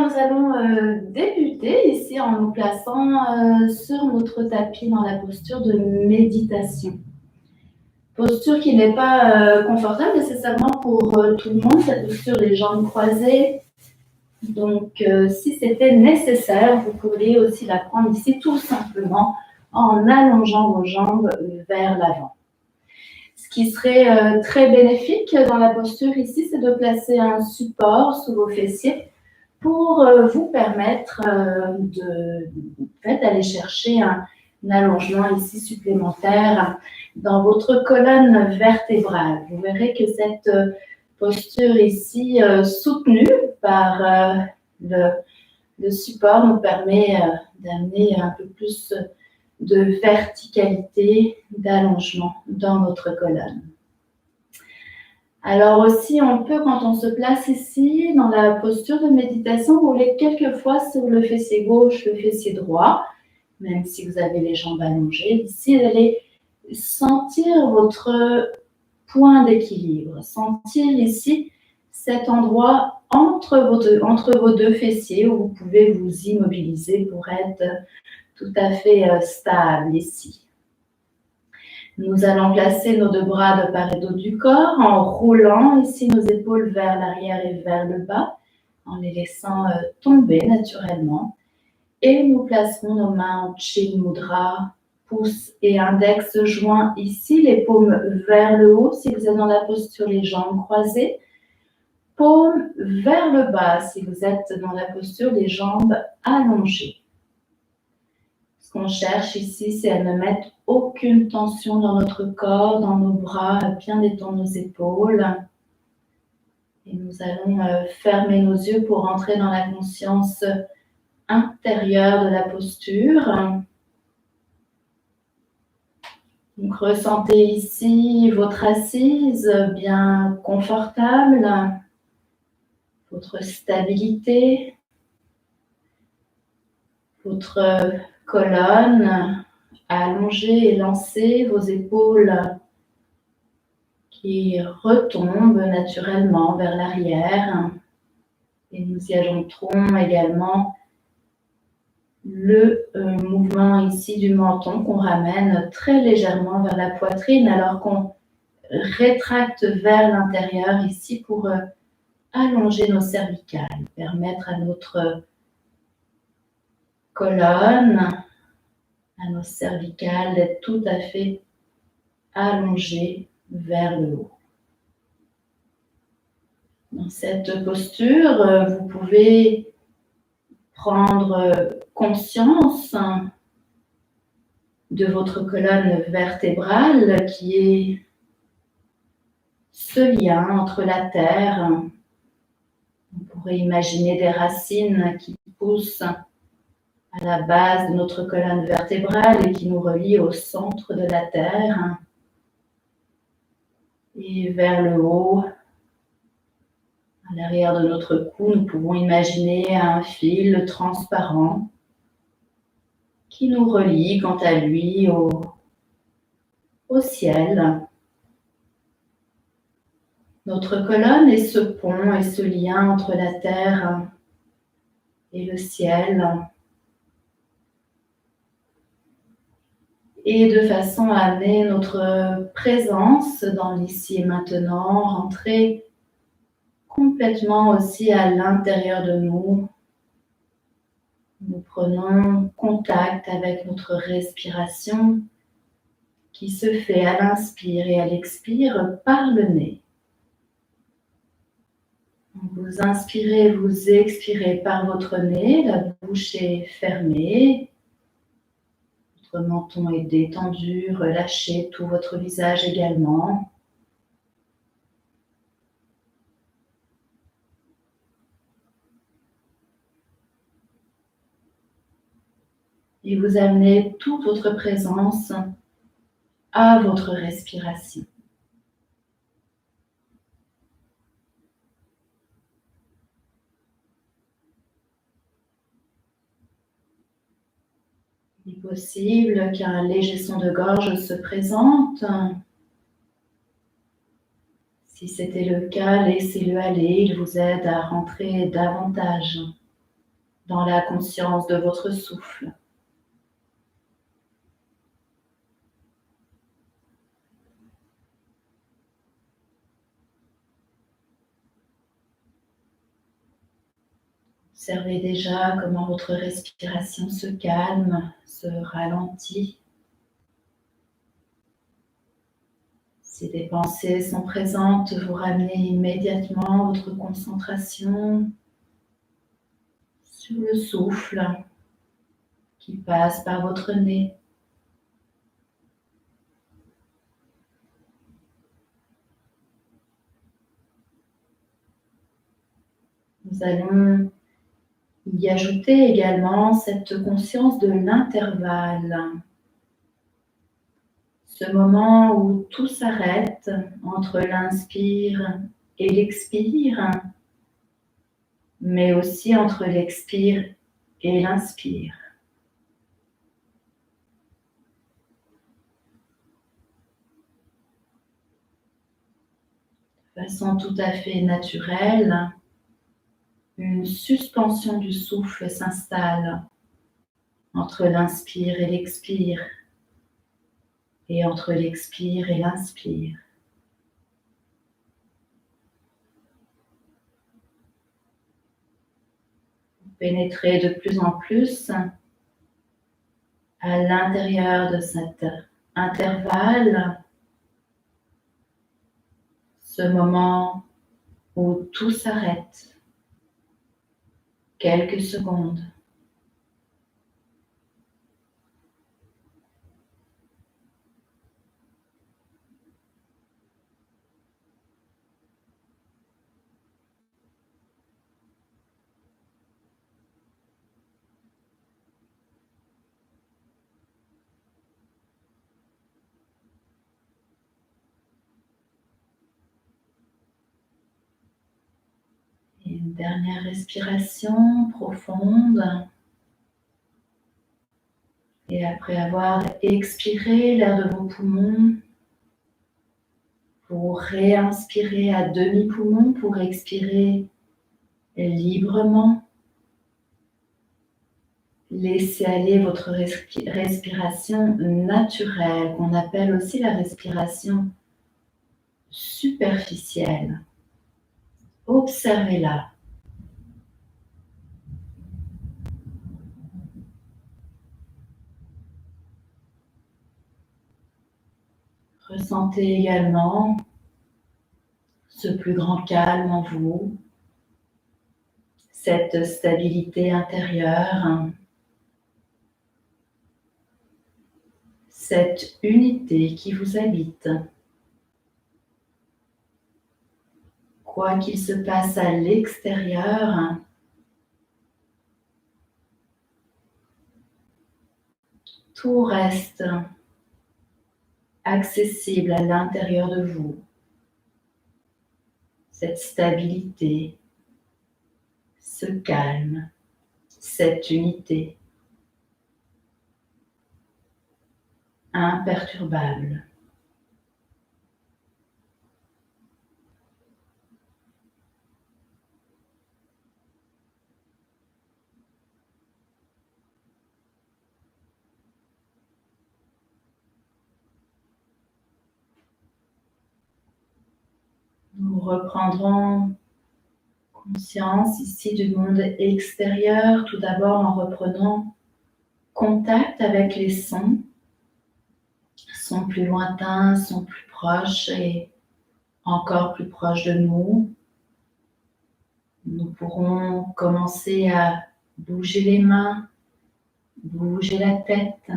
nous allons débuter ici en nous plaçant sur notre tapis dans la posture de méditation. Posture qui n'est pas confortable nécessairement pour tout le monde, cette posture des jambes croisées. Donc, si c'était nécessaire, vous pourriez aussi la prendre ici tout simplement en allongeant vos jambes vers l'avant. Ce qui serait très bénéfique dans la posture ici, c'est de placer un support sous vos fessiers pour vous permettre d'aller chercher un allongement ici supplémentaire dans votre colonne vertébrale. Vous verrez que cette posture ici soutenue par le support nous permet d'amener un peu plus de verticalité, d'allongement dans notre colonne. Alors aussi, on peut, quand on se place ici, dans la posture de méditation, rouler quelquefois sur le fessier gauche, le fessier droit, même si vous avez les jambes allongées. Ici, vous allez sentir votre point d'équilibre, sentir ici cet endroit entre vos deux fessiers où vous pouvez vous immobiliser pour être tout à fait stable ici. Nous allons placer nos deux bras de part et d'autre du corps en roulant ici nos épaules vers l'arrière et vers le bas, en les laissant tomber naturellement. Et nous placerons nos mains en Chin Mudra, pouce et index joints ici, les paumes vers le haut si vous êtes dans la posture les jambes croisées, paumes vers le bas si vous êtes dans la posture les jambes allongées. Ce qu'on cherche ici, c'est à ne mettre aucune tension dans notre corps, dans nos bras, à bien détendre nos épaules. Et nous allons fermer nos yeux pour entrer dans la conscience intérieure de la posture. Donc, ressentez ici votre assise bien confortable, votre stabilité, votre colonne allongée et lancée, vos épaules qui retombent naturellement vers l'arrière. Et nous y ajouterons également le mouvement ici du menton qu'on ramène très légèrement vers la poitrine alors qu'on rétracte vers l'intérieur ici pour allonger nos cervicales, permettre à notre colonne, à nos cervicales d'être tout à fait allongées vers le haut. Dans cette posture, vous pouvez prendre conscience de votre colonne vertébrale qui est ce lien entre la terre. On pourrait imaginer des racines qui poussent à la base de notre colonne vertébrale et qui nous relient au centre de la terre. Et vers le haut, à l'arrière de notre cou, nous pouvons imaginer un fil transparent qui nous relie quant à lui au ciel. Notre colonne est ce pont et ce lien entre la terre et le ciel. Et de façon à amener notre présence dans l'ici et maintenant, rentrer complètement aussi à l'intérieur de nous. Nous prenons contact avec notre respiration qui se fait à l'inspire et à l'expire par le nez. Vous inspirez, vous expirez par votre nez, la bouche est fermée, votre menton est détendu, relâchez tout votre visage également. Et vous amenez toute votre présence à votre respiration. Il est possible qu'un léger son de gorge se présente. Si c'était le cas, laissez-le aller, il vous aide à rentrer davantage dans la conscience de votre souffle. Observez déjà comment votre respiration se calme, se ralentit. Si des pensées sont présentes, vous ramenez immédiatement votre concentration sur le souffle qui passe par votre nez. Nous allons y ajouter également cette conscience de l'intervalle. Ce moment où tout s'arrête entre l'inspire et l'expire, mais aussi entre l'expire et l'inspire. De façon tout à fait naturelle, une suspension du souffle s'installe entre l'inspire et l'expire, et entre l'expire et l'inspire. Vous pénétrez de plus en plus à l'intérieur de cet intervalle, ce moment où tout s'arrête, quelques secondes. Et une dernière respiration profonde. Et après avoir expiré l'air de vos poumons, vous réinspirez à demi-poumon pour expirer librement. Laissez aller votre respiration naturelle, qu'on appelle aussi la respiration superficielle. Observez-la. Ressentez également ce plus grand calme en vous, cette stabilité intérieure, cette unité qui vous habite. Quoi qu'il se passe à l'extérieur, tout reste accessible à l'intérieur de vous. Cette stabilité, ce calme, cette unité imperturbable. Nous reprendrons conscience ici du monde extérieur, tout d'abord en reprenant contact avec les sons plus lointains, sons plus proches et encore plus proches de nous. Nous pourrons commencer à bouger les mains, bouger la tête,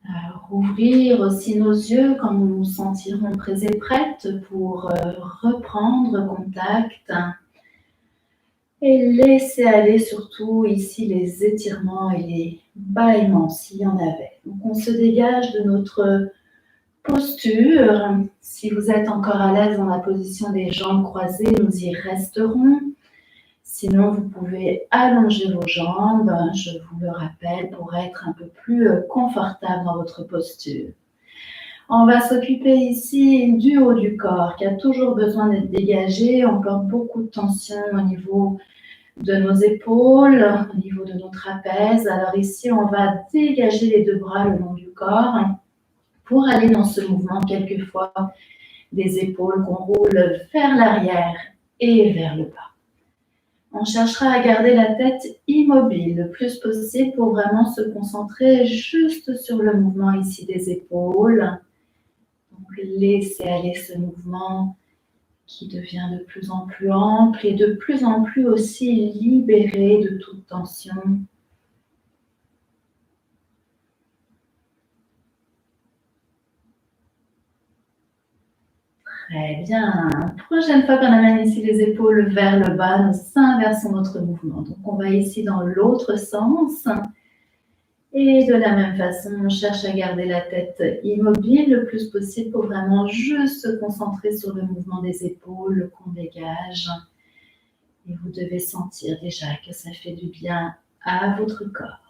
à rouvrir aussi nos yeux quand nous nous sentirons prêts et prêtes pour reprendre contact. Et laisser aller surtout ici les étirements et les bâillements s'il y en avait. Donc on se dégage de notre posture. Si vous êtes encore à l'aise dans la position des jambes croisées, nous y resterons. Sinon, vous pouvez allonger vos jambes, je vous le rappelle, pour être un peu plus confortable dans votre posture. On va s'occuper ici du haut du corps qui a toujours besoin d'être dégagé. On porte beaucoup de tension au niveau de nos épaules, au niveau de nos trapèzes. Alors ici, on va dégager les deux bras le long du corps pour aller dans ce mouvement quelquefois des épaules qu'on roule vers l'arrière et vers le bas. On cherchera à garder la tête immobile le plus possible pour vraiment se concentrer juste sur le mouvement ici des épaules. Donc, laissez aller ce mouvement qui devient de plus en plus ample et de plus en plus aussi libéré de toute tension. Très bien. Prochaine fois qu'on amène ici les épaules vers le bas, nous inversons notre mouvement. Donc, on va ici dans l'autre sens. Et de la même façon, on cherche à garder la tête immobile le plus possible pour vraiment juste se concentrer sur le mouvement des épaules qu'on dégage. Et vous devez sentir déjà que ça fait du bien à votre corps.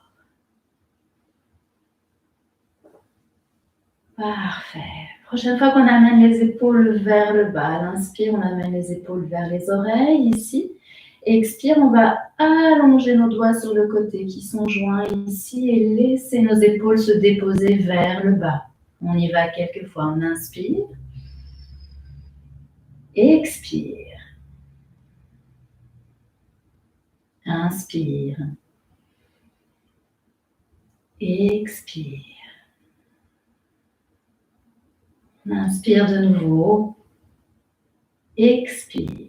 Parfait. Prochaine fois qu'on amène les épaules vers le bas, à l'inspire, on amène les épaules vers les oreilles ici. Expire, on va allonger nos doigts sur le côté qui sont joints ici et laisser nos épaules se déposer vers le bas. On y va quelques fois. On inspire. Expire. Inspire. Expire. Inspire de nouveau. Expire.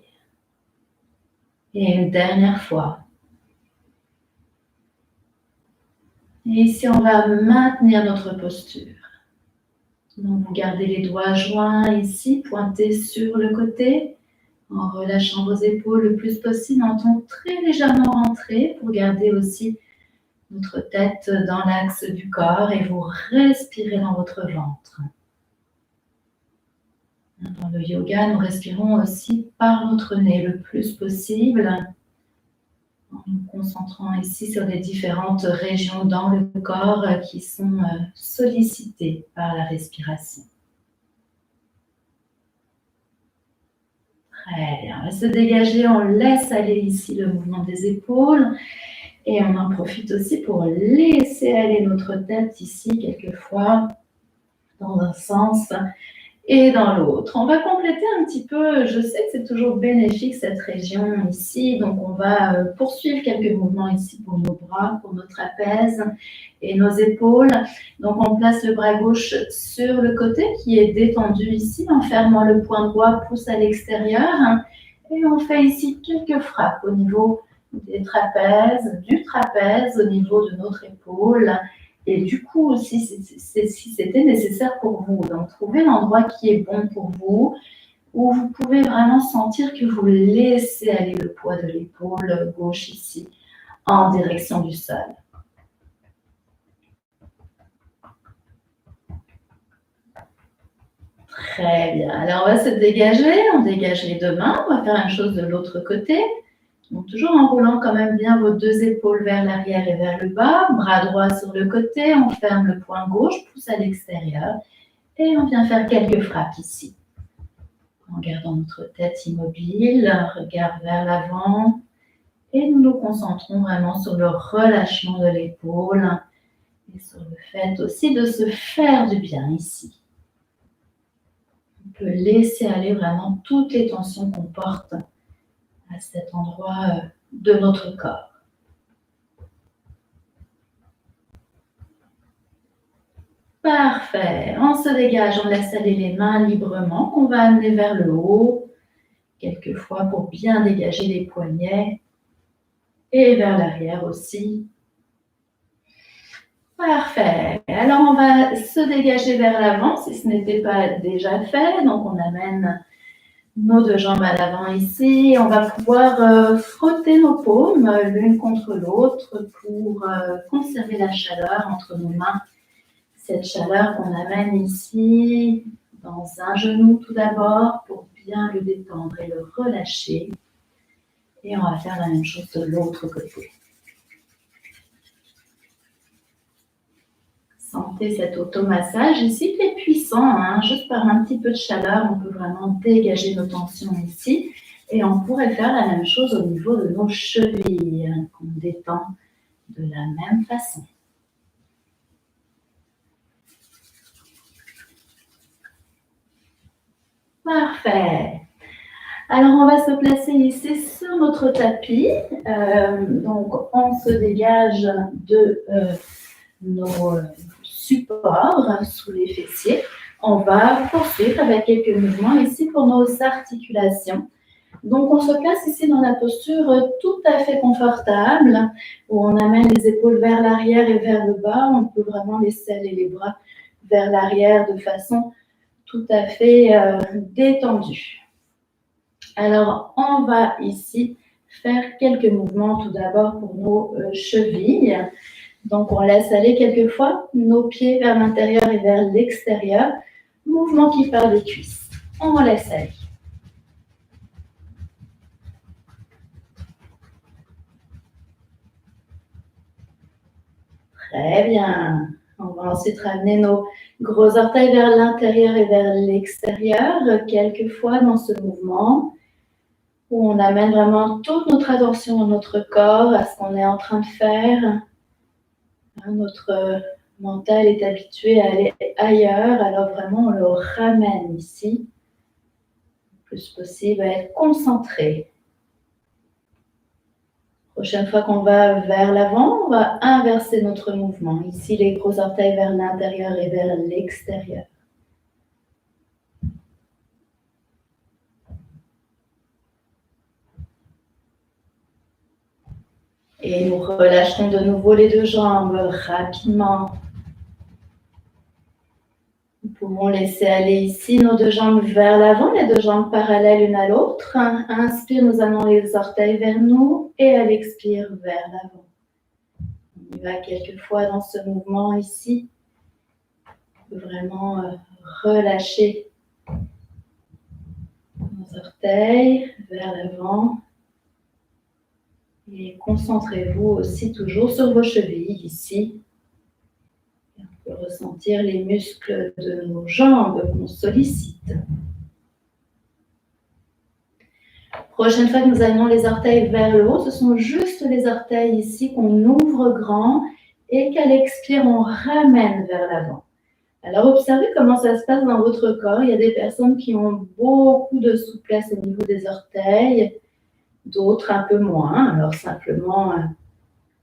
Et une dernière fois. Et ici, on va maintenir notre posture. Donc, vous gardez les doigts joints ici, pointés sur le côté, en relâchant vos épaules le plus possible, menton très légèrement rentré pour garder aussi votre tête dans l'axe du corps et vous respirez dans votre ventre. Dans le yoga, nous respirons aussi par notre nez le plus possible, en nous concentrant ici sur les différentes régions dans le corps qui sont sollicitées par la respiration. Très bien, on va se dégager, on laisse aller ici le mouvement des épaules et on en profite aussi pour laisser aller notre tête ici quelquefois dans un sens et dans l'autre. On va compléter un petit peu, je sais que c'est toujours bénéfique cette région ici, donc on va poursuivre quelques mouvements ici pour nos bras, pour nos trapèzes et nos épaules. Donc on place le bras gauche sur le côté qui est détendu ici en fermant le poing droit, pouce à l'extérieur et on fait ici quelques frappes au niveau des trapèzes, du trapèze au niveau de notre épaule. Et du coup, si c'était nécessaire pour vous, donc trouvez l'endroit qui est bon pour vous, où vous pouvez vraiment sentir que vous laissez aller le poids de l'épaule gauche ici, en direction du sol. Très bien. Alors, on va se dégager, on dégage les deux mains, on va faire la même chose de l'autre côté. Donc, toujours en roulant quand même bien vos deux épaules vers l'arrière et vers le bas. Bras droit sur le côté, on ferme le poing gauche, pouce à l'extérieur. Et on vient faire quelques frappes ici. En gardant notre tête immobile, regard vers l'avant. Et nous nous concentrons vraiment sur le relâchement de l'épaule et sur le fait aussi de se faire du bien ici. On peut laisser aller vraiment toutes les tensions qu'on porte à cet endroit de notre corps. Parfait. On se dégage, on laisse aller les mains librement qu'on va amener vers le haut, quelquefois pour bien dégager les poignets et vers l'arrière aussi. Parfait. Alors, on va se dégager vers l'avant si ce n'était pas déjà fait. Donc, on amène nos deux jambes à l'avant ici. On va pouvoir frotter nos paumes l'une contre l'autre pour conserver la chaleur entre nos mains. Cette chaleur qu'on amène ici dans un genou tout d'abord pour bien le détendre et le relâcher. Et on va faire la même chose de l'autre côté. Sentez cet automassage ici qui est puissant, hein. Juste par un petit peu de chaleur, on peut vraiment dégager nos tensions ici. Et on pourrait faire la même chose au niveau de nos chevilles, hein, qu'on détend de la même façon. Parfait. Alors, on va se placer ici sur notre tapis. Donc, on se dégage de nos supports sous les fessiers. On va poursuivre avec quelques mouvements ici pour nos articulations. Donc, on se place ici dans la posture tout à fait confortable, où on amène les épaules vers l'arrière et vers le bas. On peut vraiment laisser aller les bras vers l'arrière de façon tout à fait détendue. Alors, on va ici faire quelques mouvements tout d'abord pour nos chevilles. Donc, on laisse aller quelquefois nos pieds vers l'intérieur et vers l'extérieur. Mouvement qui part des cuisses. On laisse aller. Très bien. On va ensuite ramener nos gros orteils vers l'intérieur et vers l'extérieur, quelquefois dans ce mouvement, où on amène vraiment toute notre attention dans notre corps, à ce qu'on est en train de faire. Notre mental est habitué à aller ailleurs, alors vraiment on le ramène ici, le plus possible à être concentré. Prochaine fois qu'on va vers l'avant, on va inverser notre mouvement. Ici, les gros orteils vers l'intérieur et vers l'extérieur. Et nous relâcherons de nouveau les deux jambes rapidement. Nous pouvons laisser aller ici nos deux jambes vers l'avant, les deux jambes parallèles l'une à l'autre. Inspire, nous amenons les orteils vers nous et à l'expire vers l'avant. On y va quelques fois dans ce mouvement ici. On peut vraiment relâcher nos orteils vers l'avant. Et concentrez-vous aussi toujours sur vos chevilles ici. Et on peut ressentir les muscles de nos jambes qu'on sollicite. Prochaine fois que nous amenons les orteils vers le haut, ce sont juste les orteils ici qu'on ouvre grand et qu'à l'expire, on ramène vers l'avant. Alors, observez comment ça se passe dans votre corps. Il y a des personnes qui ont beaucoup de souplesse au niveau des orteils, d'autres un peu moins. Alors, simplement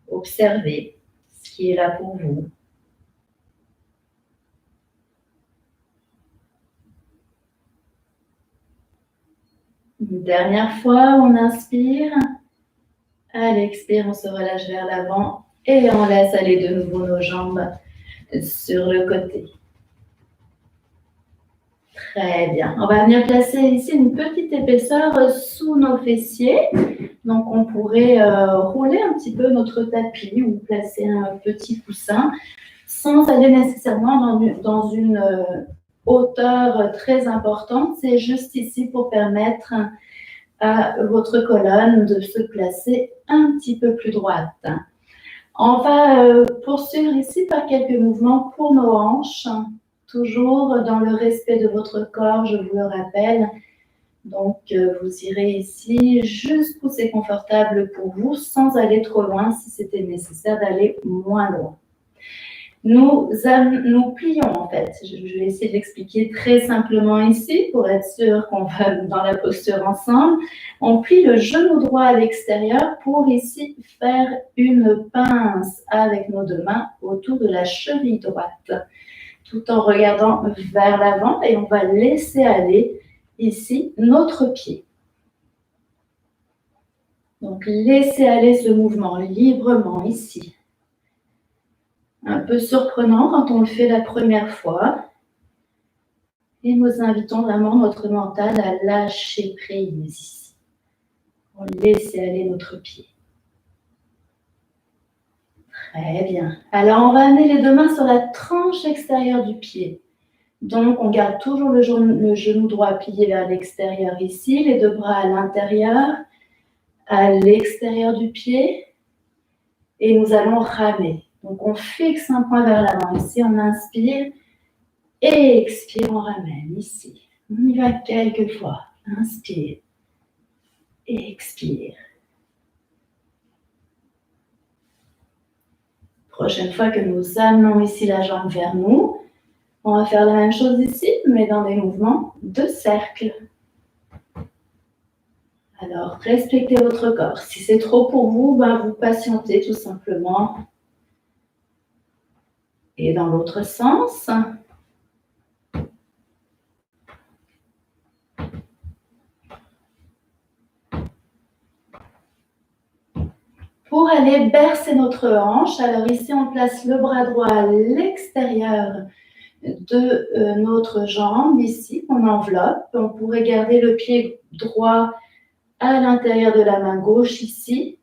observez ce qui est là pour vous. Une dernière fois, on inspire. À l'expire, on se relâche vers l'avant et on laisse aller de nouveau nos jambes sur le côté. Très bien. On va venir placer ici une petite épaisseur sous nos fessiers. Donc, on pourrait rouler un petit peu notre tapis ou placer un petit coussin sans aller nécessairement dans une hauteur très importante. C'est juste ici pour permettre à votre colonne de se placer un petit peu plus droite. On va poursuivre ici par quelques mouvements pour nos hanches, toujours dans le respect de votre corps, je vous le rappelle. Donc, vous irez ici jusqu'où c'est confortable pour vous, sans aller trop loin si c'était nécessaire d'aller moins loin. Nous plions en fait. Je vais essayer de l'expliquer très simplement ici pour être sûr qu'on va dans la posture ensemble. On plie le genou droit à l'extérieur pour ici faire une pince avec nos deux mains autour de la cheville droite, tout en regardant vers l'avant et on va laisser aller ici notre pied. Donc, laissez aller ce mouvement librement ici. Un peu surprenant quand on le fait la première fois. Et nous invitons vraiment notre mental à lâcher prise ici. On laisse aller notre pied. Très bien. Alors, on va amener les deux mains sur la tranche extérieure du pied. Donc, on garde toujours le genou droit plié vers l'extérieur ici, les deux bras à l'intérieur, à l'extérieur du pied. Et nous allons ramer. Donc, on fixe un point vers l'avant. Ici, on inspire. Et expire, on ramène. Ici, on y va quelques fois. Inspire. Et expire. Prochaine fois que nous amenons ici la jambe vers nous, on va faire la même chose ici, mais dans des mouvements de cercle. Alors, respectez votre corps. Si c'est trop pour vous, vous patientez tout simplement. Et dans l'autre sens. Pour aller bercer notre hanche, alors ici on place le bras droit à l'extérieur de notre jambe, ici on enveloppe. On pourrait garder le pied droit à l'intérieur de la main gauche ici,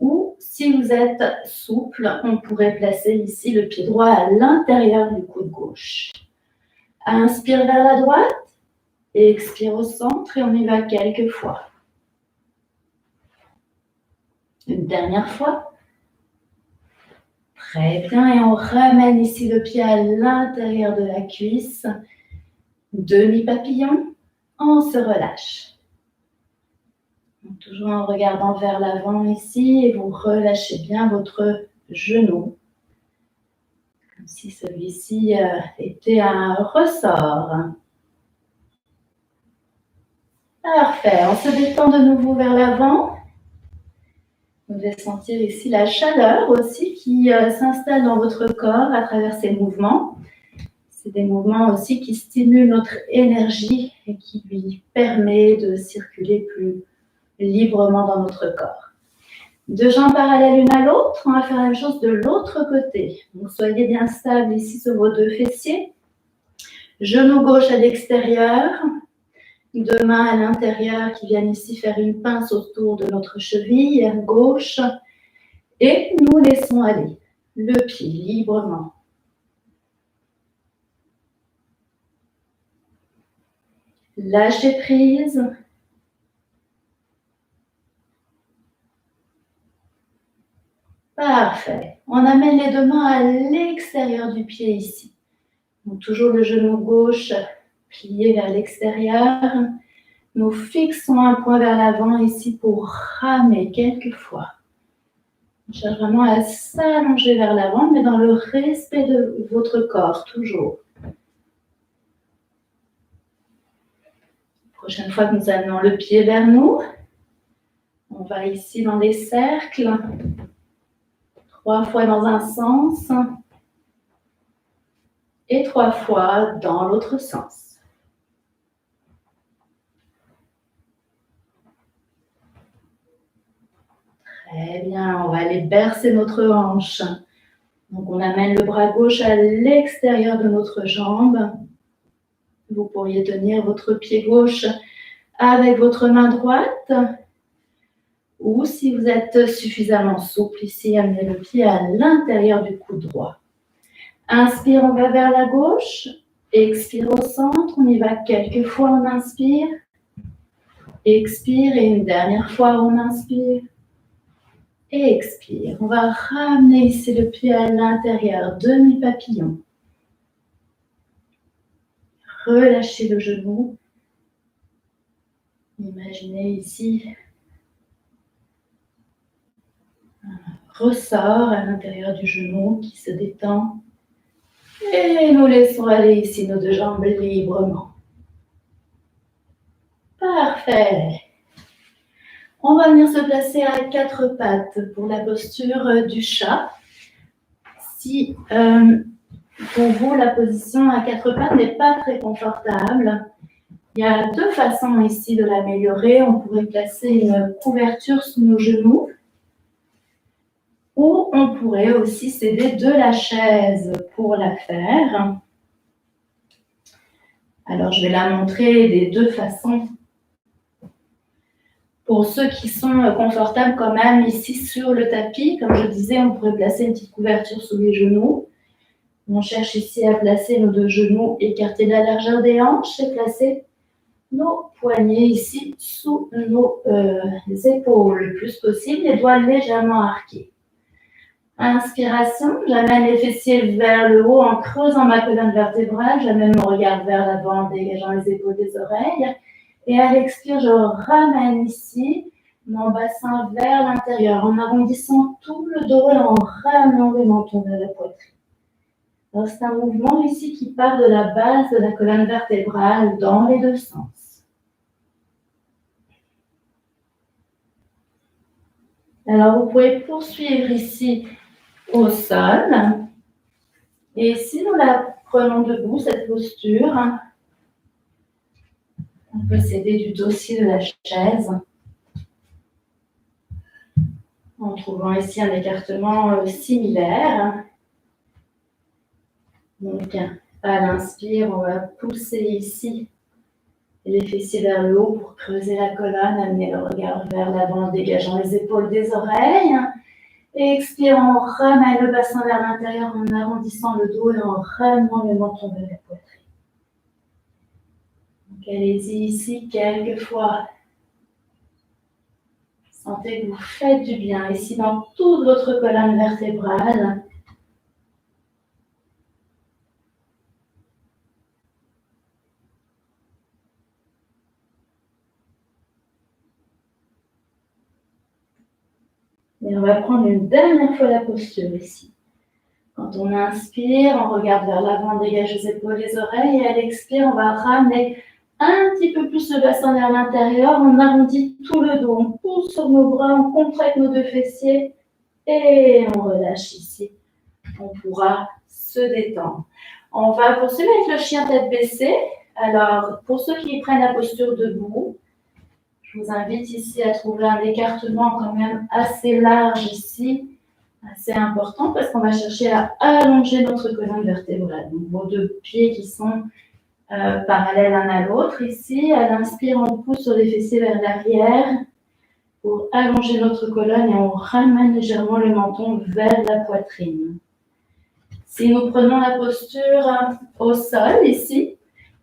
ou si vous êtes souple, on pourrait placer ici le pied droit à l'intérieur du coude gauche. Inspire vers la droite, et expire au centre et on y va quelques fois. Une dernière fois. Très bien, et on ramène ici le pied à l'intérieur de la cuisse. Demi-papillon, on se relâche. Donc, toujours en regardant vers l'avant ici, et vous relâchez bien votre genou. Comme si celui-ci était un ressort. Parfait, on se détend de nouveau vers l'avant. Vous devez sentir ici la chaleur aussi qui s'installe dans votre corps à travers ces mouvements. C'est des mouvements aussi qui stimulent notre énergie et qui lui permet de circuler plus librement dans notre corps. Deux jambes parallèles l'une à l'autre, on va faire la même chose de l'autre côté. Donc soyez bien stable ici sur vos deux fessiers. Genou gauche à l'extérieur, deux mains à l'intérieur qui viennent ici faire une pince autour de notre cheville gauche. Et nous laissons aller le pied librement. Lâchez prise. Parfait. On amène les deux mains à l'extérieur du pied ici. Donc, toujours le genou gauche plié vers l'extérieur. Nous fixons un point vers l'avant ici pour ramer quelques fois. On cherche vraiment à s'allonger vers l'avant, mais dans le respect de votre corps, toujours. Prochaine fois que nous amenons le pied vers nous, on va ici dans les cercles. 3 fois dans un sens et 3 fois dans l'autre sens. Très bien, on va aller bercer notre hanche. Donc on amène le bras gauche à l'extérieur de notre jambe. Vous pourriez tenir votre pied gauche avec votre main droite. Ou si vous êtes suffisamment souple ici, amenez le pied à l'intérieur du coude droit. Inspire, on va vers la gauche. Expire au centre, on y va quelques fois, on inspire. Expire et une dernière fois, on inspire. Et expire. On va ramener ici le pied à l'intérieur, demi-papillon. Relâchez le genou. Imaginez ici un ressort à l'intérieur du genou qui se détend. Et nous laissons aller ici nos deux jambes librement. Parfait. On va venir se placer à 4 pattes pour la posture du chat. Si pour vous la position à 4 pattes n'est pas très confortable, il y a 2 façons ici de l'améliorer. On pourrait placer une couverture sous nos genoux ou on pourrait aussi s'aider de la chaise pour la faire. Alors, je vais la montrer des 2 façons. Pour ceux qui sont confortables quand même ici sur le tapis, comme je disais, on pourrait placer une petite couverture sous les genoux. On cherche ici à placer nos 2 genoux écartés de la largeur des hanches et placer nos poignets ici sous nos épaules le plus possible, les doigts légèrement arqués. Inspiration, j'amène les fessiers vers le haut en creusant ma colonne vertébrale. J'amène mon regard vers l'avant en dégageant les épaules des oreilles. Et à l'expire, je ramène ici mon bassin vers l'intérieur en arrondissant tout le dos et en ramenant le menton vers la poitrine. Alors, c'est un mouvement ici qui part de la base de la colonne vertébrale dans les deux sens. Alors, vous pouvez poursuivre ici au sol. Et si nous la prenons debout, cette posture, on peut s'aider du dossier de la chaise en trouvant ici un écartement similaire. Donc, à l'inspire, on va pousser ici les fessiers vers le haut pour creuser la colonne, amener le regard vers l'avant en dégageant les épaules des oreilles. Et expire, on ramène le bassin vers l'intérieur en arrondissant le dos et en ramenant le menton vers la poitrine. Donc, allez-y ici quelques fois. Sentez que vous faites du bien ici dans toute votre colonne vertébrale. Et on va prendre une dernière fois la posture ici. Quand on inspire, on regarde vers l'avant, on dégage les épaules, les oreilles. Et à l'expire, on va ramener un petit peu plus le bassin vers l'intérieur. On arrondit tout le dos. On pousse sur nos bras, on contracte nos deux fessiers. Et on relâche ici. On pourra se détendre. On va poursuivre avec le chien tête baissée. Alors, pour ceux qui prennent la posture debout, je vous invite ici à trouver un écartement quand même assez large ici, assez important parce qu'on va chercher à allonger notre colonne vertébrale. Donc, vos deux pieds qui sont parallèles l'un à l'autre. Ici, à l'inspire, on pousse sur les fessiers vers l'arrière pour allonger notre colonne et on ramène légèrement le menton vers la poitrine. Si nous prenons la posture au sol ici,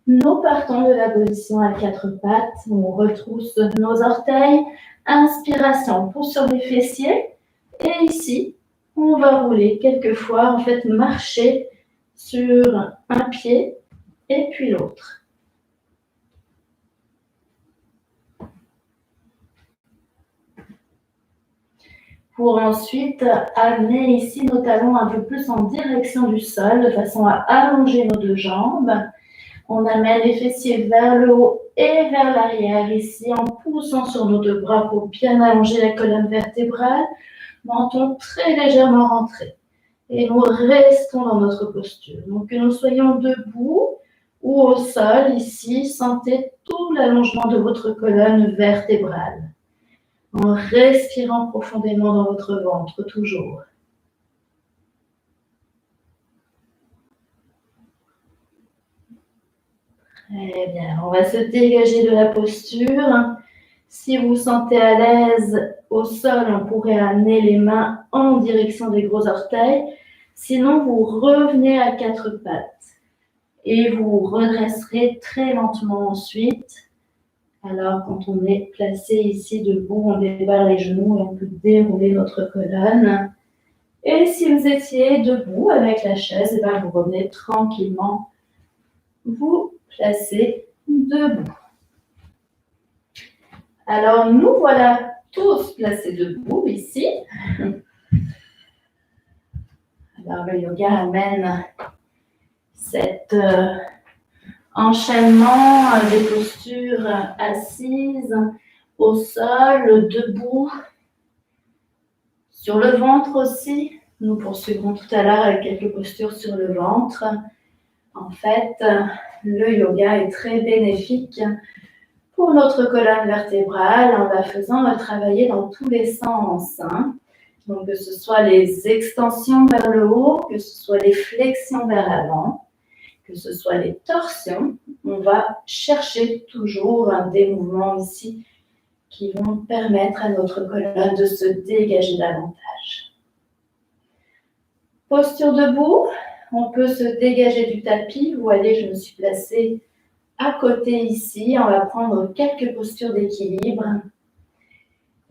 nous partons de la position à quatre pattes. On retrousse nos orteils. Inspiration, on pousse sur les fessiers. Et ici, on va rouler quelques fois, en fait, marcher sur un pied et puis l'autre. Pour ensuite amener ici nos talons un peu plus en direction du sol, de façon à allonger nos deux jambes. On amène les fessiers vers le haut et vers l'arrière ici, en poussant sur nos deux bras pour bien allonger la colonne vertébrale, menton très légèrement rentré. Et nous restons dans notre posture. Donc, que nous soyons debout ou au sol, ici, sentez tout l'allongement de votre colonne vertébrale. En respirant profondément dans votre ventre, toujours. Très bien, on va se dégager de la posture. Si vous vous sentez à l'aise au sol, on pourrait amener les mains en direction des gros orteils. Sinon, vous revenez à quatre pattes et vous redresserez très lentement ensuite. Alors, quand on est placé ici debout, on débarre les genoux et on peut dérouler notre colonne. Et si vous étiez debout avec la chaise, vous revenez tranquillement vous placer debout. Alors, nous voilà tous placés debout ici. Alors, le yoga amène cet enchaînement des postures assises, au sol, debout, sur le ventre aussi. Nous poursuivrons tout à l'heure avec quelques postures sur le ventre. En fait, le yoga est très bénéfique pour notre colonne vertébrale en la faisant travailler dans tous les sens. Donc, que ce soit les extensions vers le haut, que ce soit les flexions vers l'avant, que ce soit les torsions, on va chercher toujours des mouvements ici qui vont permettre à notre colonne de se dégager davantage. Posture debout, on peut se dégager du tapis. Vous voyez, je me suis placée à côté ici. On va prendre quelques postures d'équilibre.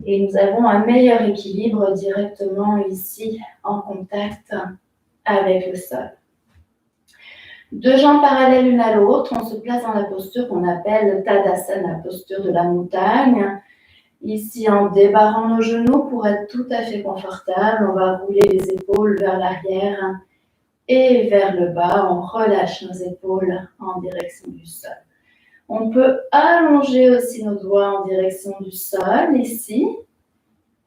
Et nous avons un meilleur équilibre directement ici en contact avec le sol. Deux jambes parallèles l'une à l'autre, on se place dans la posture qu'on appelle Tadasana, la posture de la montagne. Ici, en débarrant nos genoux pour être tout à fait confortable, on va rouler les épaules vers l'arrière et vers le bas. On relâche nos épaules en direction du sol. On peut allonger aussi nos doigts en direction du sol, ici.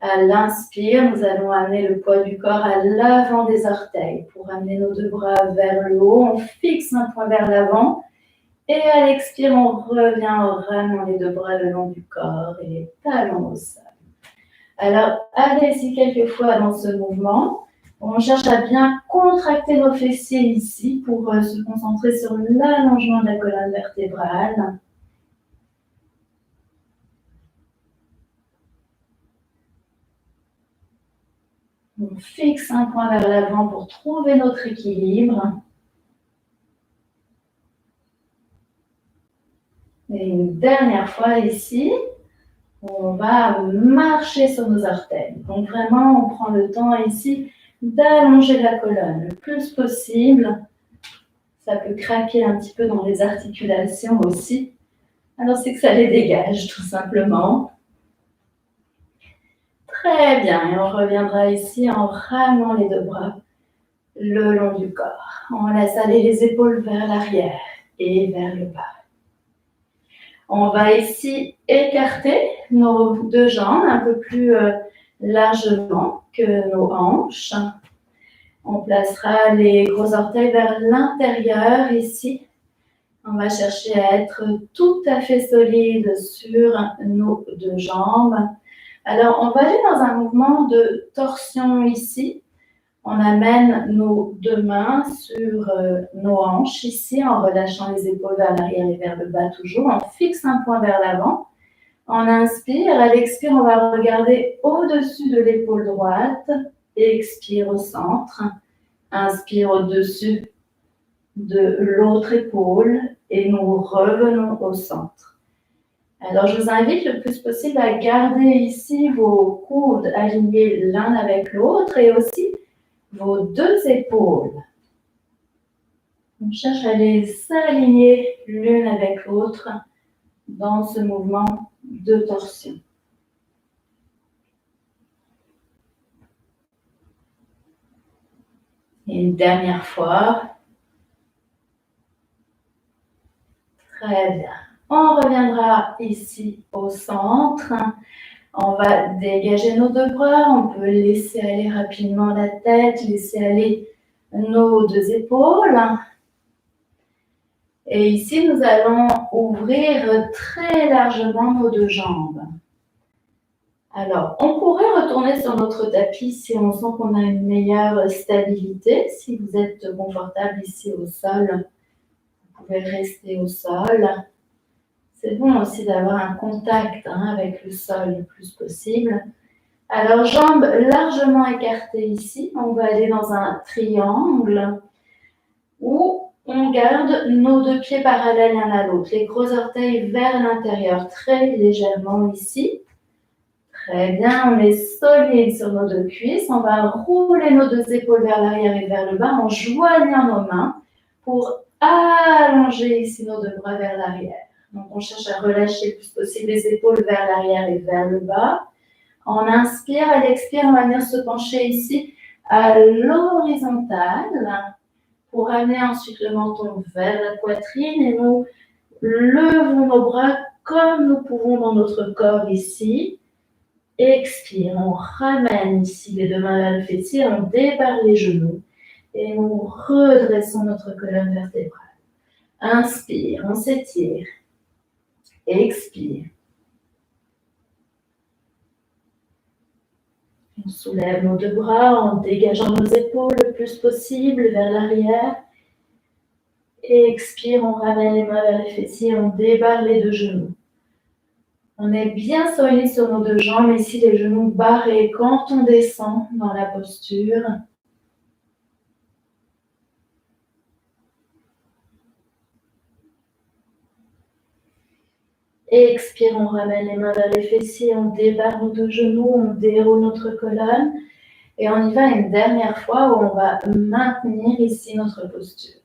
À l'inspire, nous allons amener le poids du corps à l'avant des orteils pour amener nos deux bras vers le haut. On fixe un point vers l'avant. Et à l'expire, on revient en ramenant les deux bras le long du corps et les talons au sol. Alors, allez-y quelques fois dans ce mouvement. On cherche à bien contracter nos fessiers ici pour se concentrer sur l'allongement de la colonne vertébrale. On fixe un point vers l'avant pour trouver notre équilibre. Et une dernière fois ici, on va marcher sur nos orteils. Donc vraiment, on prend le temps ici d'allonger la colonne le plus possible. Ça peut craquer un petit peu dans les articulations aussi. Alors c'est que ça les dégage tout simplement. Très bien, et on reviendra ici en ramenant les deux bras le long du corps. On laisse aller les épaules vers l'arrière et vers le bas. On va ici écarter nos deux jambes un peu plus largement que nos hanches. On placera les gros orteils vers l'intérieur ici. On va chercher à être tout à fait solide sur nos deux jambes. Alors, on va aller dans un mouvement de torsion ici. On amène nos deux mains sur nos hanches ici en relâchant les épaules vers l'arrière et vers le bas toujours. On fixe un point vers l'avant. On inspire. À l'expire, on va regarder au-dessus de l'épaule droite. Expire au centre. Inspire au-dessus de l'autre épaule et nous revenons au centre. Alors, je vous invite le plus possible à garder ici vos coudes alignés l'un avec l'autre et aussi vos deux épaules. On cherche à les aligner l'une avec l'autre dans ce mouvement de torsion. Et une dernière fois. Très bien. On reviendra ici au centre. On va dégager nos deux bras. On peut laisser aller rapidement la tête, laisser aller nos deux épaules. Et ici, nous allons ouvrir très largement nos deux jambes. Alors, on pourrait retourner sur notre tapis si on sent qu'on a une meilleure stabilité. Si vous êtes confortable ici au sol, vous pouvez rester au sol. C'est bon aussi d'avoir un contact avec le sol le plus possible. Alors, jambes largement écartées ici. On va aller dans un triangle où on garde nos deux pieds parallèles l'un à l'autre. Les gros orteils vers l'intérieur, très légèrement ici. Très bien, on est solide sur nos deux cuisses. On va rouler nos deux épaules vers l'arrière et vers le bas en joignant nos mains pour allonger ici nos deux bras vers l'arrière. Donc, on cherche à relâcher le plus possible les épaules vers l'arrière et vers le bas. On inspire, à l'expire, on va venir se pencher ici à l'horizontale pour amener ensuite le menton vers la poitrine et nous levons nos bras comme nous pouvons dans notre corps ici. Expire, on ramène ici les deux mains vers le fessier, on débarre les genoux et nous redressons notre colonne vertébrale. Inspire, on s'étire. Expire. On soulève nos deux bras en dégageant nos épaules le plus possible vers l'arrière. Expire, on ramène les mains vers les fessiers, on débarre les deux genoux. On est bien solide sur nos deux jambes, ici les genoux barrés quand on descend dans la posture. Expire, on ramène les mains vers les fessiers, on débarre nos deux genoux, on déroule notre colonne. Et on y va une dernière fois où on va maintenir ici notre posture.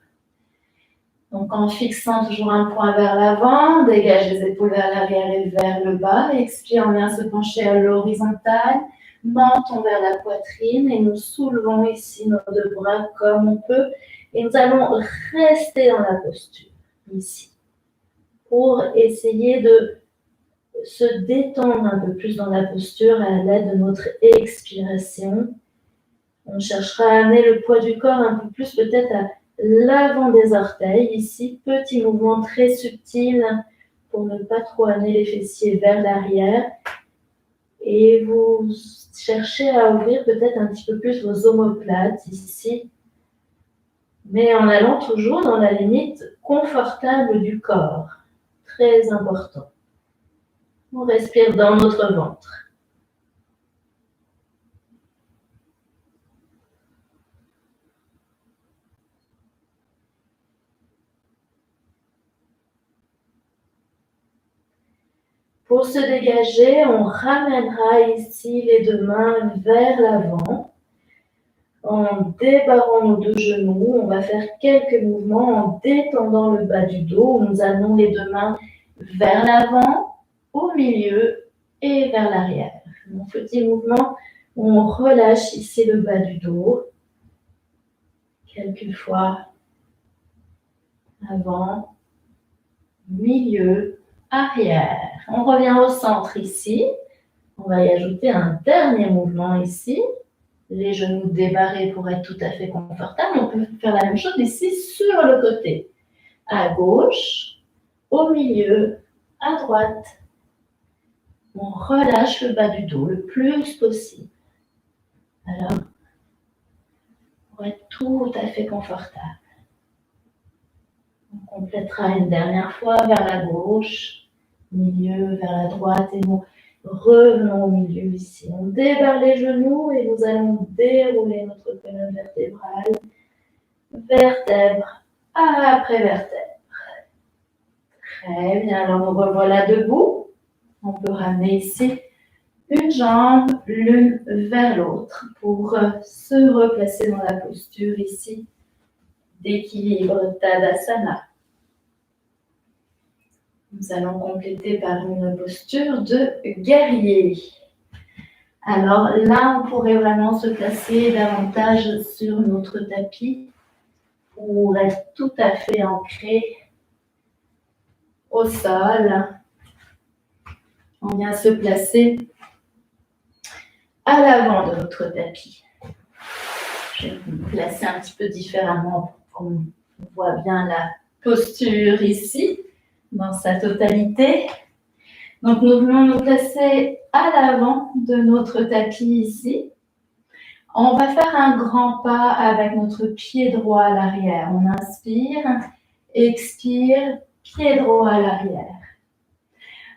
Donc en fixant toujours un point vers l'avant, dégage les épaules vers l'arrière et vers le bas. Expire, on vient se pencher à l'horizontale, menton vers la poitrine et nous soulevons ici nos deux bras comme on peut. Et nous allons rester dans la posture ici pour essayer de se détendre un peu plus dans la posture à l'aide de notre expiration. On cherchera à amener le poids du corps un peu plus peut-être à l'avant des orteils. Ici, petit mouvement très subtil pour ne pas trop amener les fessiers vers l'arrière. Et vous cherchez à ouvrir peut-être un petit peu plus vos omoplates ici, mais en allant toujours dans la limite confortable du corps. Très important. On respire dans notre ventre. Pour se dégager, on ramènera ici les deux mains vers l'avant. En débarrant nos deux genoux, on va faire quelques mouvements en détendant le bas du dos. Nous amenons les deux mains vers l'avant, au milieu et vers l'arrière. Mon petit mouvement, on relâche ici le bas du dos. Quelques fois avant, milieu, arrière. On revient au centre ici. On va y ajouter un dernier mouvement ici. Les genoux débarrés pour être tout à fait confortable. On peut faire la même chose ici sur le côté. À gauche, au milieu, à droite. On relâche le bas du dos le plus possible. Alors, pour être tout à fait confortable. On complétera une dernière fois vers la gauche, milieu, vers la droite et nous revenons au milieu ici. On débarre les genoux et nous allons dérouler notre colonne vertébrale, vertèbre après vertèbre. Très bien, alors nous revoilà debout. On peut ramener ici une jambe l'une vers l'autre pour se replacer dans la posture ici d'équilibre Tadasana. Nous allons compléter par une posture de guerrier. Alors là, on pourrait vraiment se placer davantage sur notre tapis pour être tout à fait ancré au sol. On vient se placer à l'avant de notre tapis. Je vais me placer un petit peu différemment pour qu'on voit bien la posture ici, dans sa totalité. Donc, nous venons nous placer à l'avant de notre tapis ici. On va faire un grand pas avec notre pied droit à l'arrière. On inspire, expire, pied droit à l'arrière.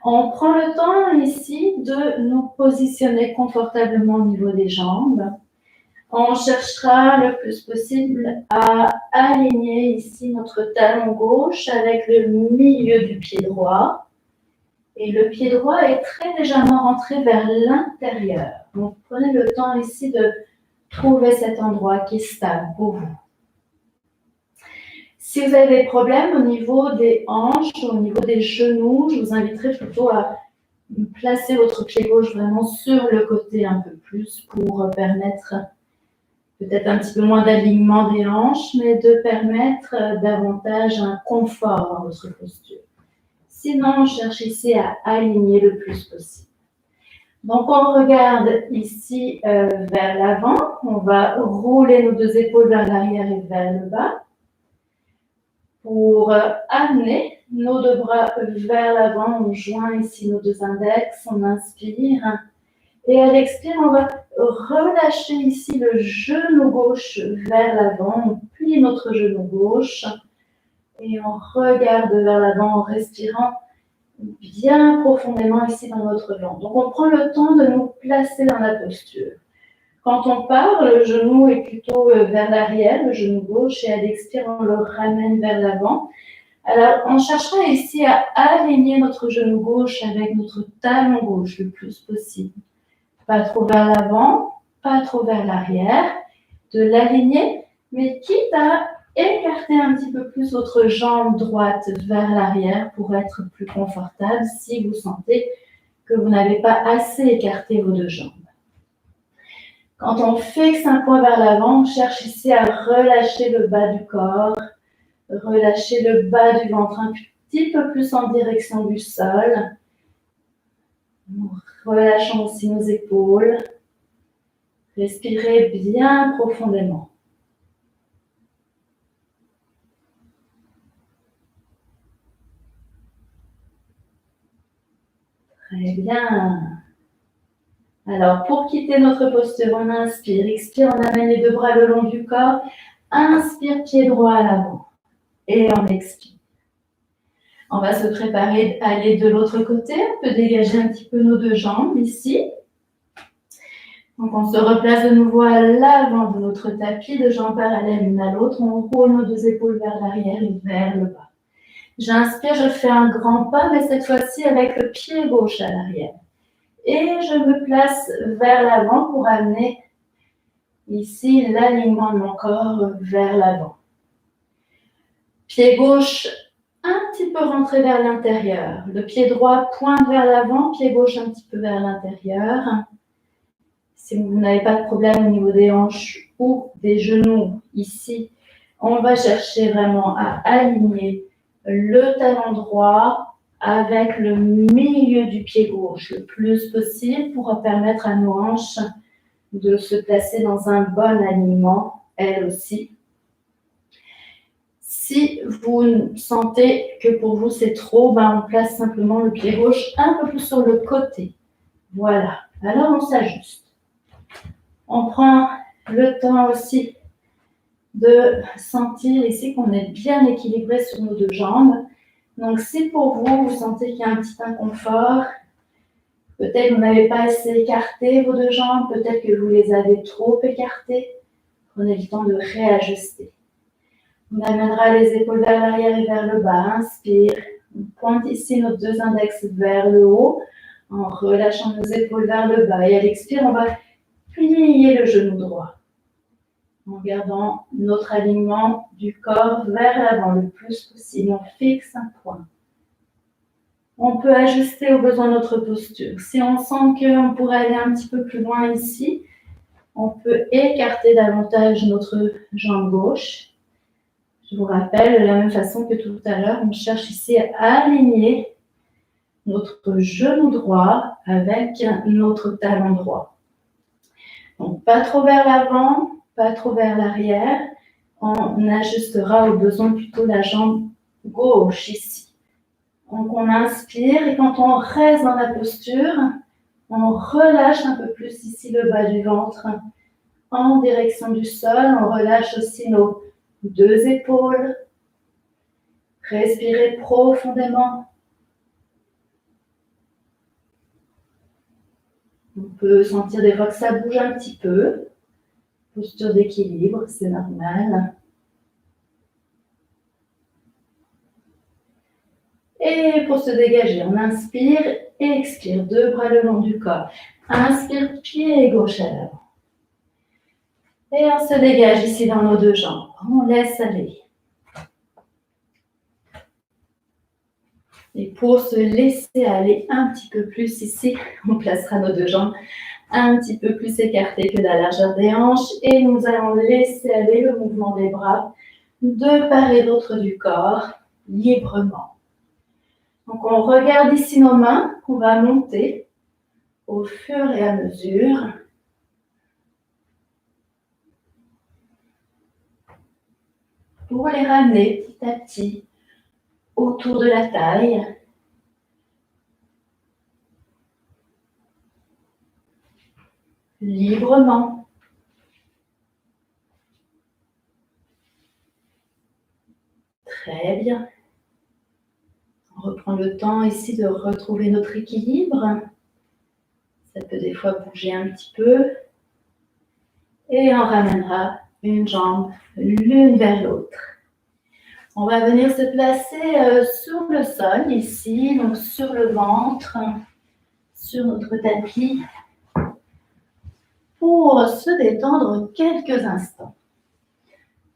On prend le temps ici de nous positionner confortablement au niveau des jambes. On cherchera le plus possible à aligner ici notre talon gauche avec le milieu du pied droit. Et le pied droit est très légèrement rentré vers l'intérieur. Donc, prenez le temps ici de trouver cet endroit qui est stable pour vous. Si vous avez des problèmes au niveau des hanches, au niveau des genoux, je vous inviterai plutôt à placer votre pied gauche vraiment sur le côté un peu plus pour permettre peut-être un petit peu moins d'alignement des hanches, mais de permettre davantage un confort dans votre posture. Sinon, on cherche ici à aligner le plus possible. Donc, on regarde ici vers l'avant. On va rouler nos deux épaules vers l'arrière et vers le bas pour amener nos deux bras vers l'avant. On joint ici nos deux index. On inspire. Et à l'expire, on va relâcher ici le genou gauche vers l'avant. On plie notre genou gauche et on regarde vers l'avant en respirant bien profondément ici dans notre ventre. Donc, on prend le temps de nous placer dans la posture. Quand on parle, le genou est plutôt vers l'arrière, le genou gauche, et à l'expire, on le ramène vers l'avant. Alors, on cherchera ici à aligner notre genou gauche avec notre talon gauche le plus possible. Pas trop vers l'avant, pas trop vers l'arrière. De l'aligner, mais quitte à écarter un petit peu plus votre jambe droite vers l'arrière pour être plus confortable si vous sentez que vous n'avez pas assez écarté vos deux jambes. Quand on fixe un point vers l'avant, on cherche ici à relâcher le bas du corps, relâcher le bas du ventre un petit peu plus en direction du sol. Nous relâchons aussi nos épaules. Respirez bien profondément. Très bien. Alors, pour quitter notre posture, on inspire, expire, on amène les deux bras le long du corps. Inspire, pied droit à l'avant. Et on expire. On va se préparer à aller de l'autre côté. On peut dégager un petit peu nos deux jambes ici. Donc, on se replace de nouveau à l'avant de notre tapis, deux jambes parallèles l'une à l'autre. On roule nos deux épaules vers l'arrière et vers le bas. J'inspire, je fais un grand pas, mais cette fois-ci avec le pied gauche à l'arrière. Et je me place vers l'avant pour amener ici l'alignement de mon corps vers l'avant. Pied gauche un petit peu rentré vers l'intérieur. Le pied droit pointe vers l'avant, pied gauche un petit peu vers l'intérieur. Si vous n'avez pas de problème au niveau des hanches ou des genoux ici, on va chercher vraiment à aligner le talon droit avec le milieu du pied gauche le plus possible pour permettre à nos hanches de se placer dans un bon alignement, elles aussi. Si vous sentez que pour vous c'est trop, on place simplement le pied gauche un peu plus sur le côté. Voilà, alors on s'ajuste. On prend le temps aussi de sentir ici qu'on est bien équilibré sur nos deux jambes. Donc, si pour vous, vous sentez qu'il y a un petit inconfort, peut-être que vous n'avez pas assez écarté vos deux jambes, peut-être que vous les avez trop écartées, prenez le temps de réajuster. On amènera les épaules vers l'arrière et vers le bas. Inspire. On pointe ici nos deux index vers le haut en relâchant nos épaules vers le bas. Et à l'expire, on va plier le genou droit en gardant notre alignement du corps vers l'avant le plus possible. On fixe un point. On peut ajuster au besoin notre posture. Si on sent qu'on pourrait aller un petit peu plus loin ici, on peut écarter davantage notre jambe gauche. Je vous rappelle, de la même façon que tout à l'heure, on cherche ici à aligner notre genou droit avec notre talon droit. Donc, pas trop vers l'avant, pas trop vers l'arrière. On ajustera au besoin plutôt la jambe gauche ici. Donc, on inspire et quand on reste dans la posture, on relâche un peu plus ici le bas du ventre en direction du sol. On relâche aussi nos deux épaules. Respirez profondément. On peut sentir des fois que ça bouge un petit peu. Posture d'équilibre, c'est normal. Et pour se dégager, on inspire et expire. Deux bras le long du corps. Inspire, pied gauche à l'avant. Et on se dégage ici dans nos deux jambes. On laisse aller. Et pour se laisser aller un petit peu plus ici, on placera nos deux jambes un petit peu plus écartées que la largeur des hanches. Et nous allons laisser aller le mouvement des bras de part et d'autre du corps, librement. Donc, on regarde ici nos mains qu'on va monter au fur et à mesure. Pour les ramener petit à petit autour de la taille. Librement. Très bien. On reprend le temps ici de retrouver notre équilibre. Ça peut des fois bouger un petit peu. Et on ramènera une jambe l'une vers l'autre. On va venir se placer sur le sol ici, donc sur le ventre, sur notre tapis, pour se détendre quelques instants.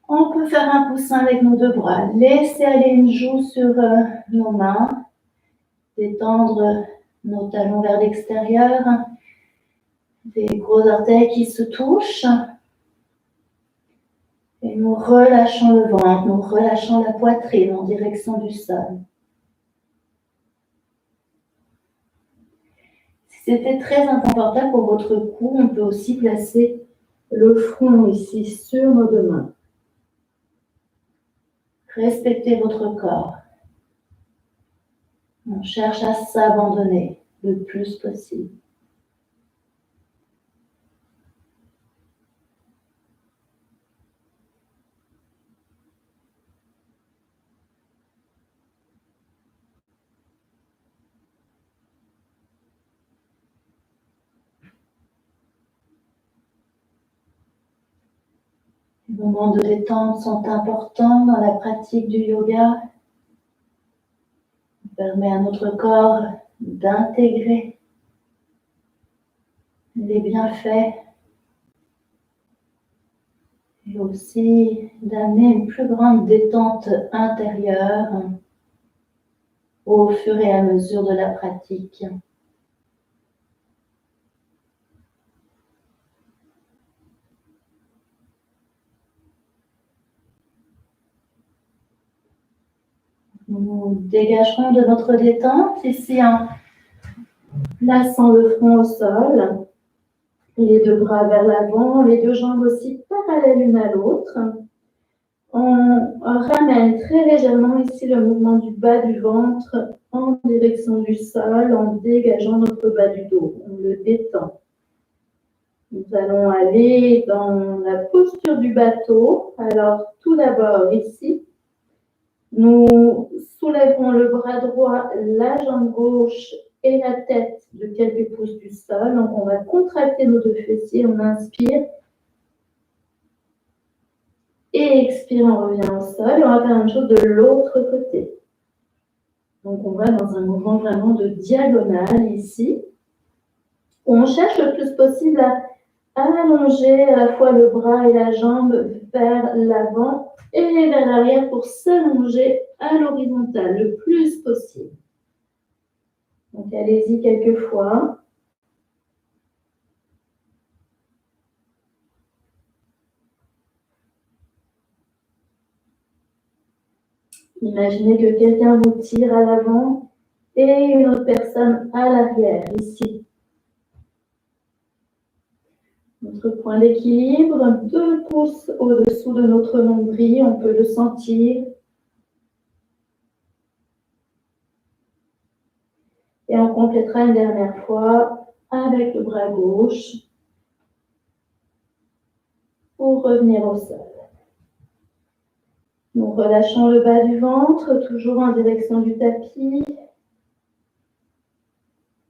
On peut faire un coussin avec nos deux bras, laisser aller une joue sur nos mains, détendre nos talons vers l'extérieur, des gros orteils qui se touchent. Et nous relâchons le ventre, nous relâchons la poitrine en direction du sol. Si c'était très inconfortable pour votre cou, on peut aussi placer le front ici sur nos deux mains. Respectez votre corps. On cherche à s'abandonner le plus possible. Les moments de détente sont importants dans la pratique du yoga. Ça permet à notre corps d'intégrer les bienfaits et aussi d'amener une plus grande détente intérieure au fur et à mesure de la pratique. Nous dégagerons de notre détente ici en plaçant le front au sol, les deux bras vers l'avant, les deux jambes aussi parallèles l'une à l'autre. On ramène très légèrement ici le mouvement du bas du ventre en direction du sol en dégageant notre bas du dos. On le détend. Nous allons aller dans la posture du bateau. Alors, tout d'abord ici, nous soulèverons le bras droit, la jambe gauche et la tête de quelques pouces du sol. Donc, on va contracter nos deux fessiers. On inspire. Et expire, on revient au sol. Et on va faire la même chose de l'autre côté. Donc, on va dans un mouvement vraiment de diagonale ici. On cherche le plus possible à allonger à la fois le bras et la jambe vers l'avant et vers l'arrière pour s'allonger à l'horizontale le plus possible. Donc, allez-y quelques fois. Imaginez que quelqu'un vous tire à l'avant et une autre personne à l'arrière, ici. Notre point d'équilibre, 2 pouces au-dessous de notre nombril, on peut le sentir. Et on complétera une dernière fois avec le bras gauche pour revenir au sol. Nous relâchons le bas du ventre, toujours en direction du tapis.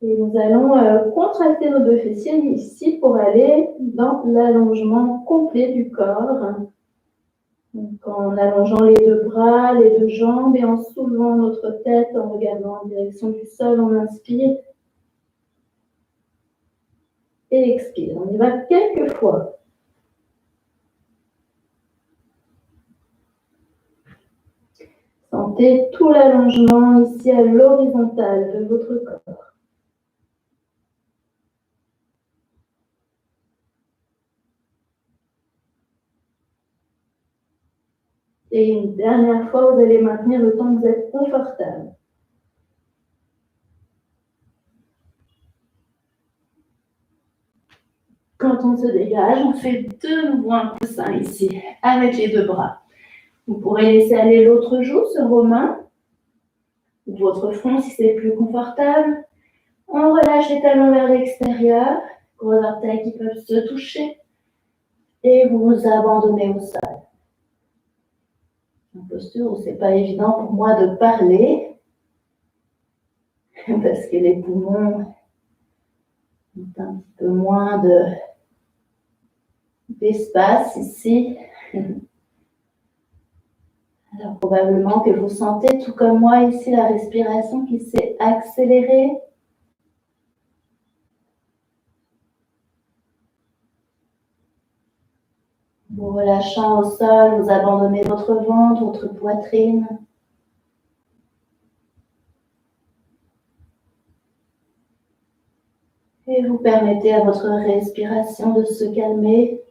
Et nous allons contracter nos deux fessiers ici pour aller dans l'allongement complet du corps. Donc, en allongeant les deux bras, les deux jambes et en soulevant notre tête, en regardant en direction du sol, on inspire et expire. On y va quelques fois. Sentez tout l'allongement ici à l'horizontale de votre corps. Et une dernière fois, vous allez maintenir le temps que vous êtes confortable. Quand on se dégage, on fait de nouveau un coussin ici, avec les deux bras. Vous pourrez laisser aller l'autre joue sur vos mains, ou votre front si c'est plus confortable. On relâche les talons vers l'extérieur, gros orteils qui peuvent se toucher, et vous vous abandonnez au sol. Une posture où c'est pas évident pour moi de parler, parce que les poumons ont un petit peu moins d'espace ici. Alors, probablement que vous sentez, tout comme moi ici, la respiration qui s'est accélérée. Vous relâchant au sol, vous abandonnez votre ventre, votre poitrine. Et vous permettez à votre respiration de se calmer.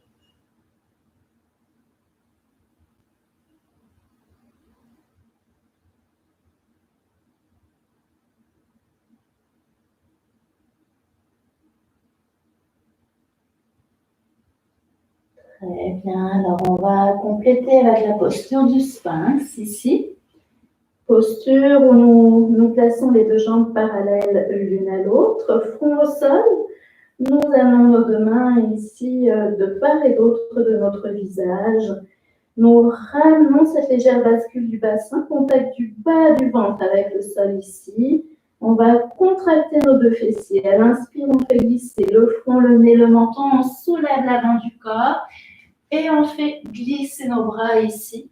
Très bien, alors on va compléter avec la posture du sphinx ici. Posture où nous plaçons les deux jambes parallèles l'une à l'autre, front au sol. Nous amenons nos deux mains ici de part et d'autre de notre visage. Nous ramenons cette légère bascule du bassin, contact du bas du ventre avec le sol ici. On va contracter nos deux fessiers. À l'inspire, on fait glisser le front, le nez, le menton. On soulève l'avant du corps et on fait glisser nos bras ici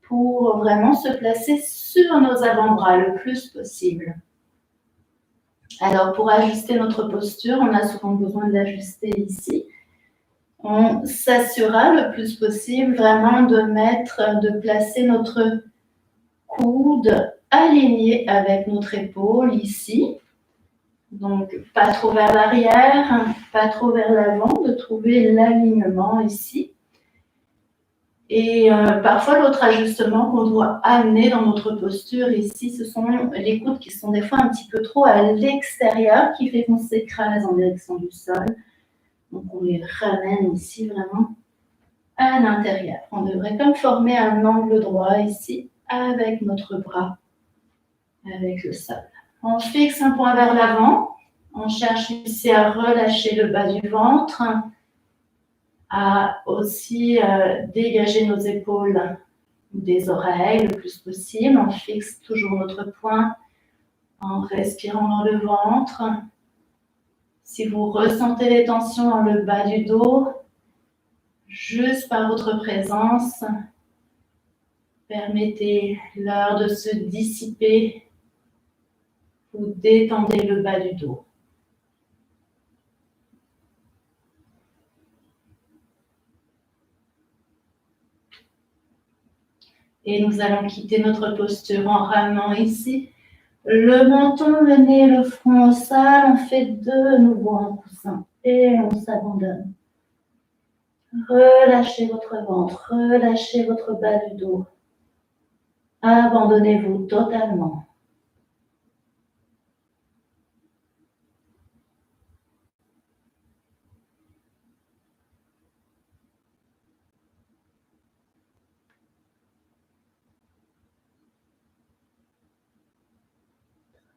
pour vraiment se placer sur nos avant-bras le plus possible. Alors, pour ajuster notre posture, on a souvent besoin d'ajuster ici. On s'assurera le plus possible vraiment de placer notre coude aligné avec notre épaule ici. Donc, pas trop vers l'arrière, pas trop vers l'avant, de trouver l'alignement ici. Et parfois, l'autre ajustement qu'on doit amener dans notre posture ici, ce sont les coudes qui sont des fois un petit peu trop à l'extérieur, qui fait qu'on s'écrase en direction du sol. Donc, on les ramène ici vraiment à l'intérieur. On devrait comme former un angle droit ici avec notre bras, avec le sol. On fixe un point vers l'avant. On cherche ici à relâcher le bas du ventre, à aussi dégager nos épaules des oreilles le plus possible. On fixe toujours notre poing en respirant dans le ventre. Si vous ressentez les tensions dans le bas du dos, juste par votre présence, permettez-leur de se dissiper. Vous détendez le bas du dos. Et nous allons quitter notre posture en ramenant ici le menton, le nez, le front au sol. On fait de nouveau un coussin et on s'abandonne. Relâchez votre ventre, relâchez votre bas du dos. Abandonnez-vous totalement.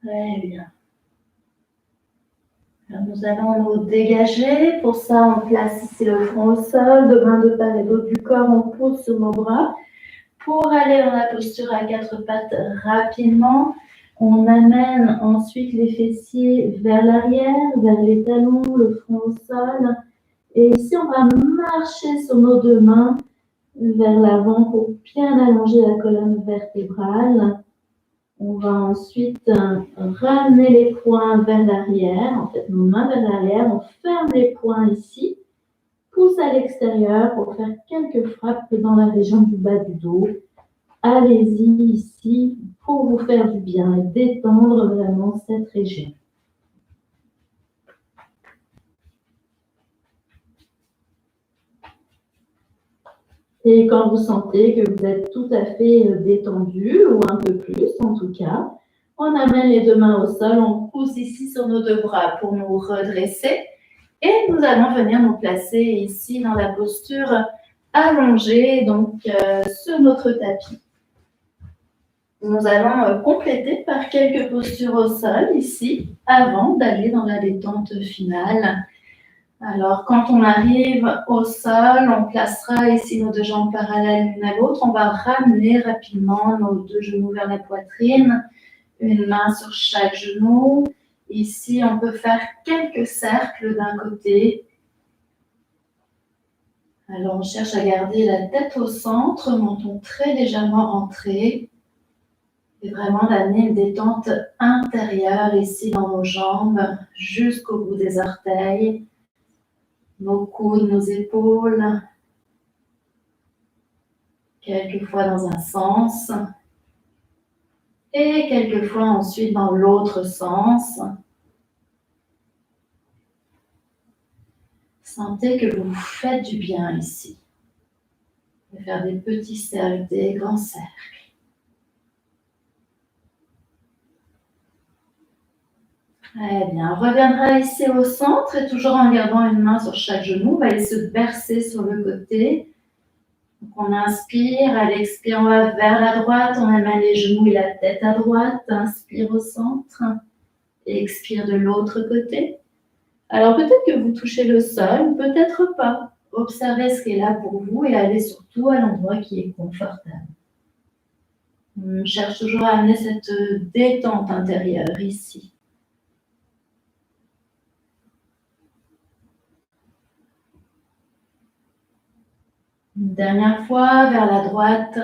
Très bien. Alors, nous allons nous dégager. Pour ça, on place ici le front au sol, deux mains de part et d'autre du corps. On pose sur nos bras. Pour aller dans la posture à quatre pattes rapidement, on amène ensuite les fessiers vers l'arrière, vers les talons, le front au sol. Et ici, on va marcher sur nos deux mains vers l'avant pour bien allonger la colonne vertébrale. On va ensuite ramener les poings vers l'arrière, en fait nos mains vers l'arrière, on ferme les poings ici, pousse à l'extérieur pour faire quelques frappes dans la région du bas du dos. Allez-y ici pour vous faire du bien et détendre vraiment cette région. Et quand vous sentez que vous êtes tout à fait détendu, ou un peu plus en tout cas, on amène les deux mains au sol, on pousse ici sur nos deux bras pour nous redresser. Et nous allons venir nous placer ici dans la posture allongée, donc sur notre tapis. Nous allons compléter par quelques postures au sol ici, avant d'aller dans la détente finale. Alors, quand on arrive au sol, on placera ici nos deux jambes parallèles l'une à l'autre. On va ramener rapidement nos deux genoux vers la poitrine, une main sur chaque genou. Ici, on peut faire quelques cercles d'un côté. Alors, on cherche à garder la tête au centre, menton très légèrement rentré. Et vraiment d'amener une détente intérieure ici dans nos jambes, jusqu'au bout des orteils, nos coudes, nos épaules, quelquefois dans un sens, et quelquefois ensuite dans l'autre sens. Sentez que vous vous faites du bien ici. Vous pouvez faire des petits cercles, des grands cercles. Très bien. On reviendra ici au centre et toujours en gardant une main sur chaque genou, on va aller se bercer sur le côté. Donc on inspire, à l'expire, on va vers la droite, on amène les genoux et la tête à droite, inspire au centre, et expire de l'autre côté. Alors peut-être que vous touchez le sol, peut-être pas. Observez ce qui est là pour vous et allez surtout à l'endroit qui est confortable. On cherche toujours à amener cette détente intérieure ici. Une dernière fois, vers la droite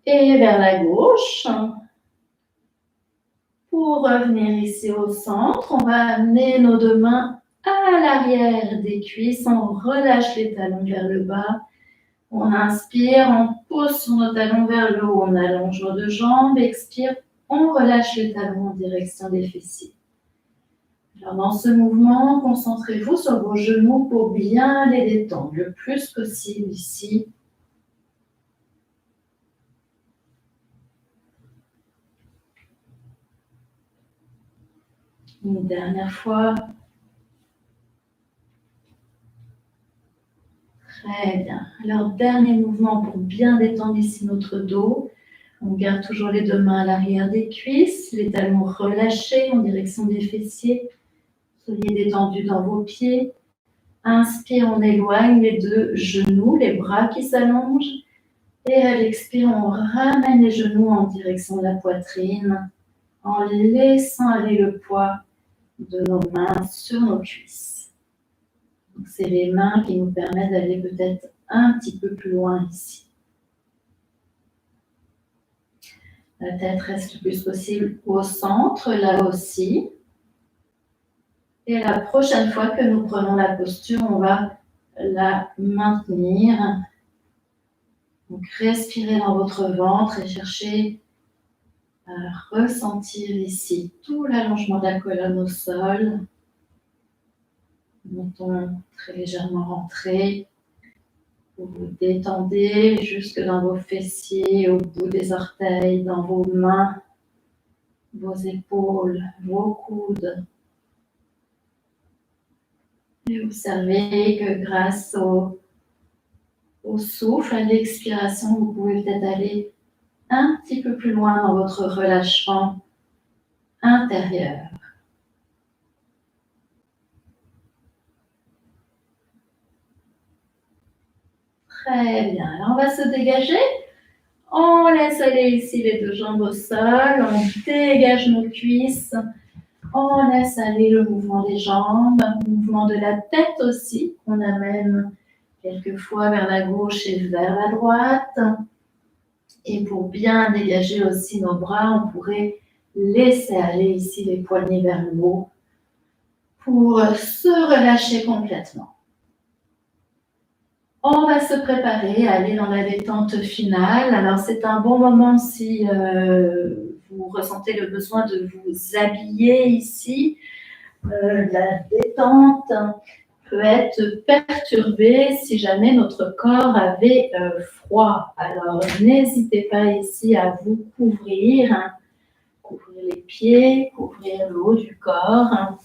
et vers la gauche. Pour revenir ici au centre, on va amener nos deux mains à l'arrière des cuisses. On relâche les talons vers le bas. On inspire, on pose sur nos talons vers le haut. On allonge nos deux jambes. Expire, on relâche les talons en direction des fessiers. Alors dans ce mouvement, concentrez-vous sur vos genoux pour bien les détendre le plus possible ici. Une dernière fois. Très bien. Alors, dernier mouvement pour bien détendre ici notre dos. On garde toujours les deux mains à l'arrière des cuisses, les talons relâchés en direction des fessiers. Soyez détendus dans vos pieds. Inspire, on éloigne les deux genoux, les bras qui s'allongent. Et à l'expire, on ramène les genoux en direction de la poitrine en laissant aller le poids de nos mains sur nos cuisses. Donc, c'est les mains qui nous permettent d'aller peut-être un petit peu plus loin ici. La tête reste le plus possible au centre, là aussi. Et la prochaine fois que nous prenons la posture, on va la maintenir. Donc, respirez dans votre ventre et cherchez à ressentir ici tout l'allongement de la colonne au sol. Menton très légèrement rentré. Vous vous détendez jusque dans vos fessiers, au bout des orteils, dans vos mains, vos épaules, vos coudes. Et observez que grâce au souffle, à l'expiration, vous pouvez peut-être aller un petit peu plus loin dans votre relâchement intérieur. Très bien. Alors, on va se dégager. On laisse aller ici les deux jambes au sol. On dégage nos cuisses. On laisse aller le mouvement des jambes, le mouvement de la tête aussi. On amène quelquefois vers la gauche et vers la droite. Et pour bien dégager aussi nos bras, on pourrait laisser aller ici les poignets vers le haut pour se relâcher complètement. On va se préparer à aller dans la détente finale. Alors, c'est un bon moment si vous ressentez le besoin de vous habiller ici. La détente peut être perturbée si jamais notre corps avait froid. Alors, n'hésitez pas ici à vous couvrir, couvrir les pieds, couvrir le haut du corps.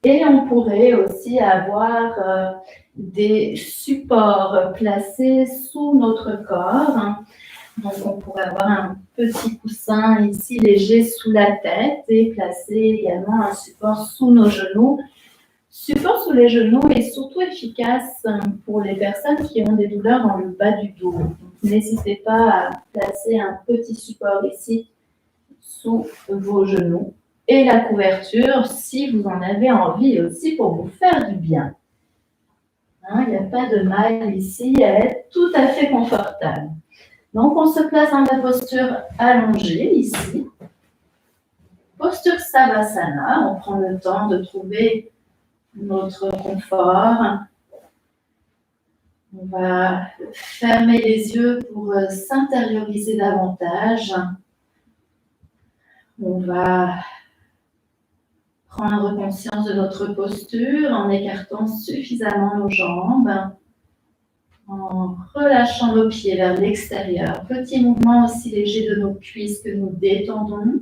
Et on pourrait aussi avoir des supports placés sous notre corps. Donc, on pourrait avoir un petit coussin ici léger sous la tête et placer également un support sous nos genoux. Support sous les genoux est surtout efficace pour les personnes qui ont des douleurs dans le bas du dos. N'hésitez pas à placer un petit support ici sous vos genoux. Et la couverture, si vous en avez envie aussi, pour vous faire du bien. Il n'y a pas de mal ici à être tout à fait confortable. Donc, on se place dans la posture allongée ici. Posture Savasana, on prend le temps de trouver notre confort. On va fermer les yeux pour s'intérioriser davantage. On va prendre conscience de notre posture en écartant suffisamment nos jambes, en relâchant nos pieds vers l'extérieur. Petit mouvement aussi léger de nos cuisses que nous détendons.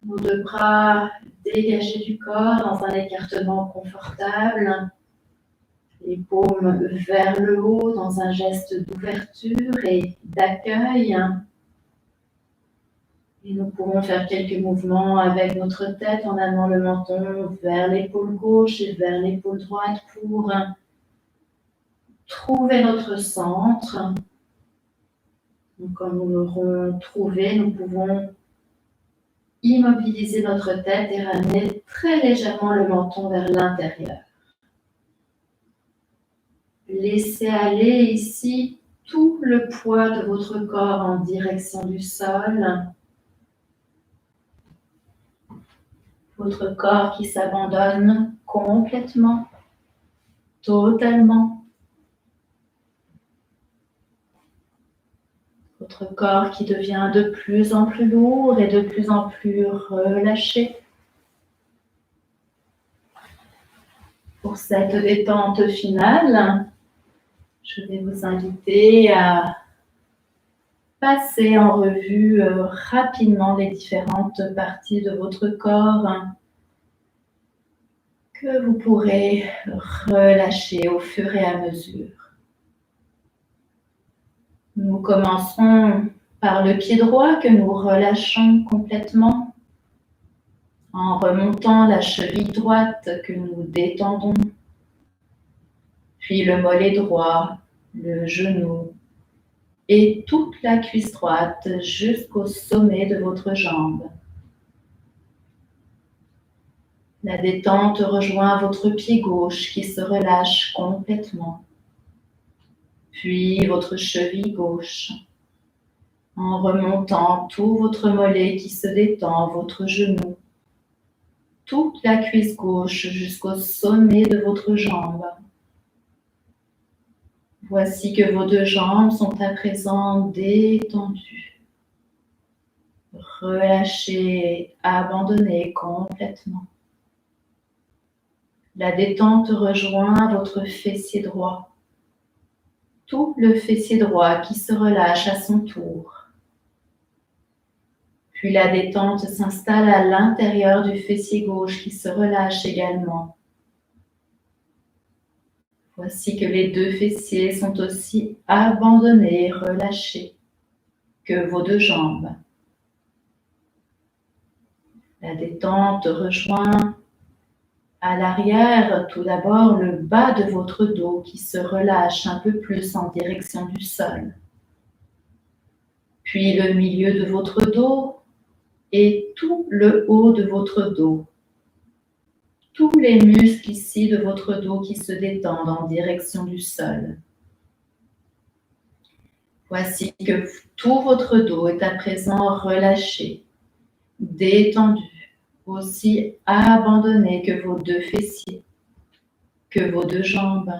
Nos deux bras dégagés du corps dans un écartement confortable. Les paumes vers le haut dans un geste d'ouverture et d'accueil. Et nous pourrons faire quelques mouvements avec notre tête en amenant le menton vers l'épaule gauche et vers l'épaule droite pour trouver notre centre. Donc, quand nous l'aurons trouvé, nous pouvons immobiliser notre tête et ramener très légèrement le menton vers l'intérieur. Laissez aller ici tout le poids de votre corps en direction du sol. Votre corps qui s'abandonne complètement, totalement. Votre corps qui devient de plus en plus lourd et de plus en plus relâché. Pour cette détente finale, je vais vous inviter à passer en revue rapidement les différentes parties de votre corps que vous pourrez relâcher au fur et à mesure. Nous commencerons par le pied droit que nous relâchons complètement en remontant la cheville droite que nous détendons, puis le mollet droit, le genou et toute la cuisse droite jusqu'au sommet de votre jambe. La détente rejoint votre pied gauche qui se relâche complètement, puis votre cheville gauche, en remontant tout votre mollet qui se détend, votre genou, toute la cuisse gauche jusqu'au sommet de votre jambe. Voici que vos deux jambes sont à présent détendues, relâchées, abandonnées complètement. La détente rejoint votre fessier droit, tout le fessier droit qui se relâche à son tour. Puis la détente s'installe à l'intérieur du fessier gauche qui se relâche également. Voici que les deux fessiers sont aussi abandonnés et relâchés que vos deux jambes. La détente rejoint à l'arrière tout d'abord le bas de votre dos qui se relâche un peu plus en direction du sol. Puis le milieu de votre dos et tout le haut de votre dos. Tous les muscles ici de votre dos qui se détendent en direction du sol. Voici que tout votre dos est à présent relâché, détendu, aussi abandonné que vos deux fessiers, que vos deux jambes.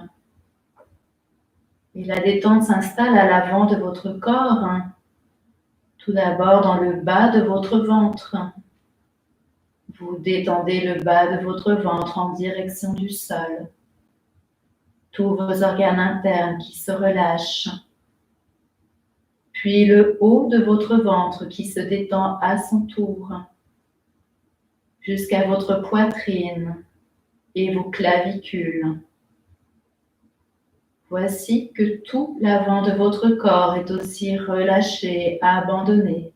Et la détente s'installe à l'avant de votre corps, tout d'abord dans le bas de votre ventre. Vous détendez le bas de votre ventre en direction du sol. Tous vos organes internes qui se relâchent. Puis le haut de votre ventre qui se détend à son tour. Jusqu'à votre poitrine et vos clavicules. Voici que tout l'avant de votre corps est aussi relâché, abandonné.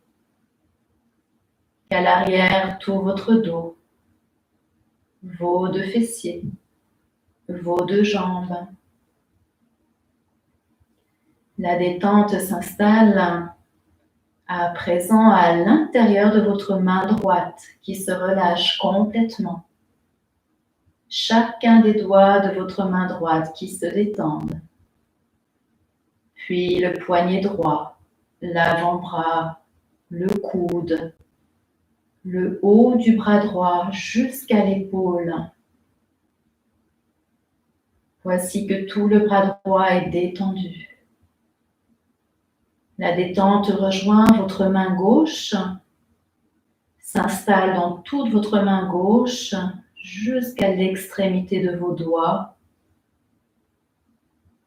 Qu'à l'arrière, tout votre dos, vos deux fessiers, vos deux jambes. La détente s'installe à présent à l'intérieur de votre main droite qui se relâche complètement. chacun des doigts de votre main droite qui se détendent. Puis le poignet droit, l'avant-bras, le coude, le haut du bras droit jusqu'à l'épaule. Voici que tout le bras droit est détendu. La détente rejoint votre main gauche, s'installe dans toute votre main gauche jusqu'à l'extrémité de vos doigts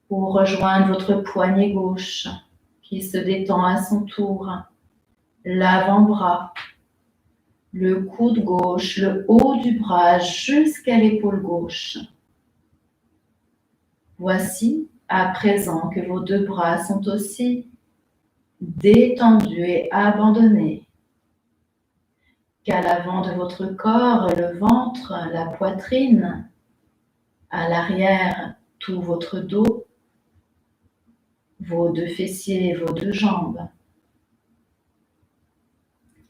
pour rejoindre votre poignet gauche qui se détend à son tour, l'avant-bras, le coude gauche, le haut du bras jusqu'à l'épaule gauche. Voici à présent que vos deux bras sont aussi détendus et abandonnés, qu'à l'avant de votre corps, le ventre, la poitrine, à l'arrière, tout votre dos, vos deux fessiers et vos deux jambes.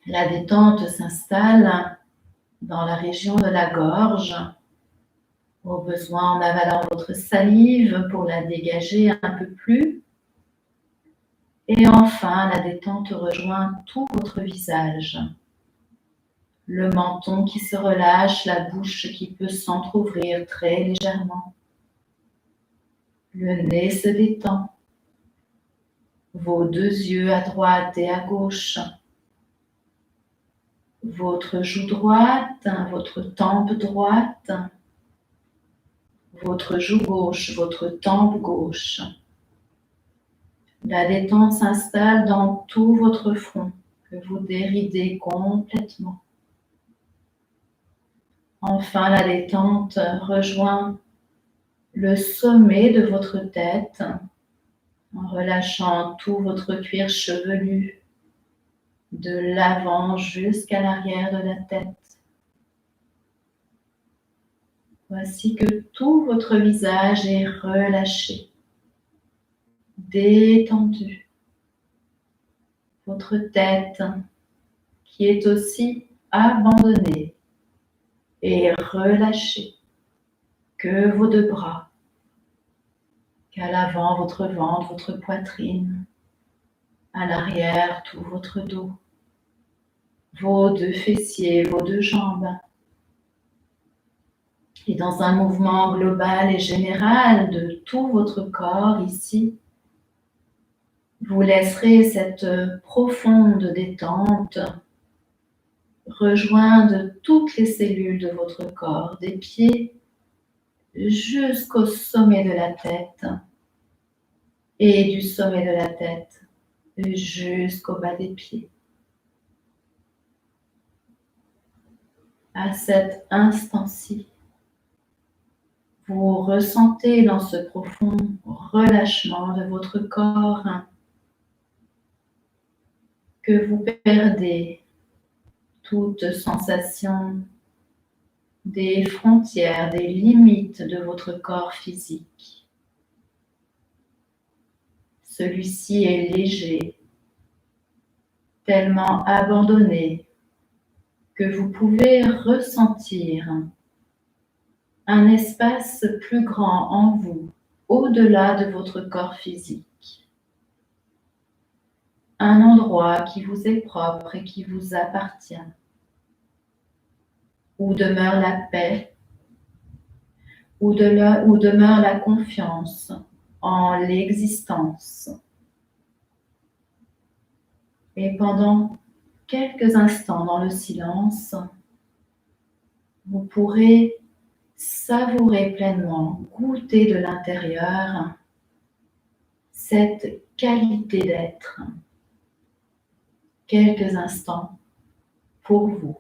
La détente s'installe dans la région de la gorge, au besoin en avalant votre salive pour la dégager un peu plus. Et enfin, la détente rejoint tout votre visage. Le menton qui se relâche, la bouche qui peut s'entrouvrir très légèrement. Le nez se détend. Vos deux yeux à droite et à gauche. Votre joue droite, votre tempe droite. Votre joue gauche, votre tempe gauche. La détente s'installe dans tout votre front, que vous déridez complètement. Enfin, la détente rejoint le sommet de votre tête en relâchant tout votre cuir chevelu de l'avant jusqu'à l'arrière de la tête. Voici que tout votre visage est relâché, détendu. Votre tête qui est aussi abandonnée et relâchée, que vos deux bras, qu'à l'avant votre ventre, votre poitrine, à l'arrière tout votre dos, vos deux fessiers, vos deux jambes. Et dans un mouvement global et général de tout votre corps ici, vous laisserez cette profonde détente rejoindre toutes les cellules de votre corps, des pieds jusqu'au sommet de la tête et du sommet de la tête jusqu'au bas des pieds. À cet instant-ci, vous ressentez dans ce profond relâchement de votre corps que vous perdez toute sensation des frontières, des limites de votre corps physique. Celui-ci est léger, tellement abandonné que vous pouvez ressentir un espace plus grand en vous, au-delà de votre corps physique. Un endroit qui vous est propre et qui vous appartient, où demeure la paix, où demeure la confiance en l'existence. Et pendant quelques instants dans le silence, vous pourrez savourer pleinement, goûter de l'intérieur cette qualité d'être. Quelques instants pour vous.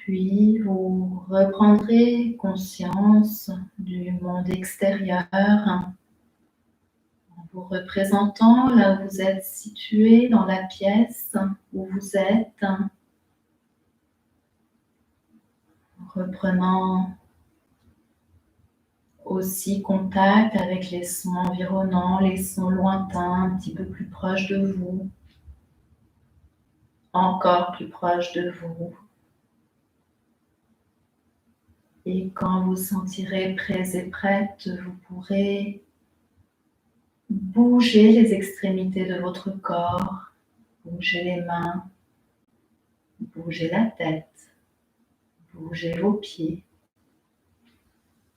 Puis vous reprendrez conscience du monde extérieur en vous représentant là où vous êtes situé dans la pièce où vous êtes, reprenant aussi contact avec les sons environnants, les sons lointains, un petit peu plus proches de vous, encore plus proches de vous. Et quand vous sentirez prêts et prêtes, vous pourrez bouger les extrémités de votre corps, bouger les mains, bouger la tête, bouger vos pieds.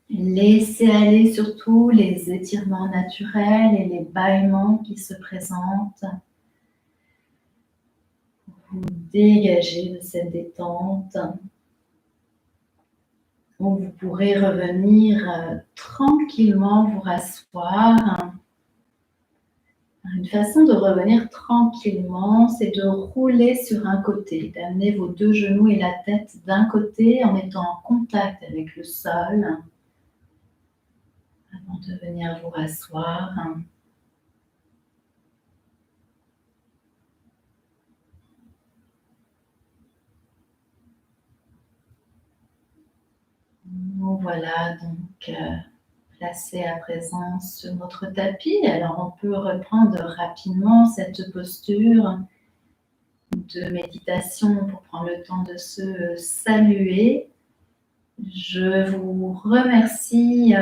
Laissez aller surtout les étirements naturels et les bâillements qui se présentent. Vous dégagez de cette détente où vous pourrez revenir tranquillement vous rasseoir. Une façon de revenir tranquillement, c'est de rouler sur un côté, d'amener vos deux genoux et la tête d'un côté en étant en contact avec le sol avant de venir vous rasseoir. Voilà donc placé à présent sur notre tapis. Alors on peut reprendre rapidement cette posture de méditation pour prendre le temps de se saluer. Je vous remercie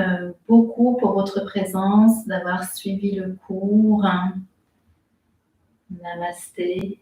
beaucoup pour votre présence, d'avoir suivi le cours. Namasté.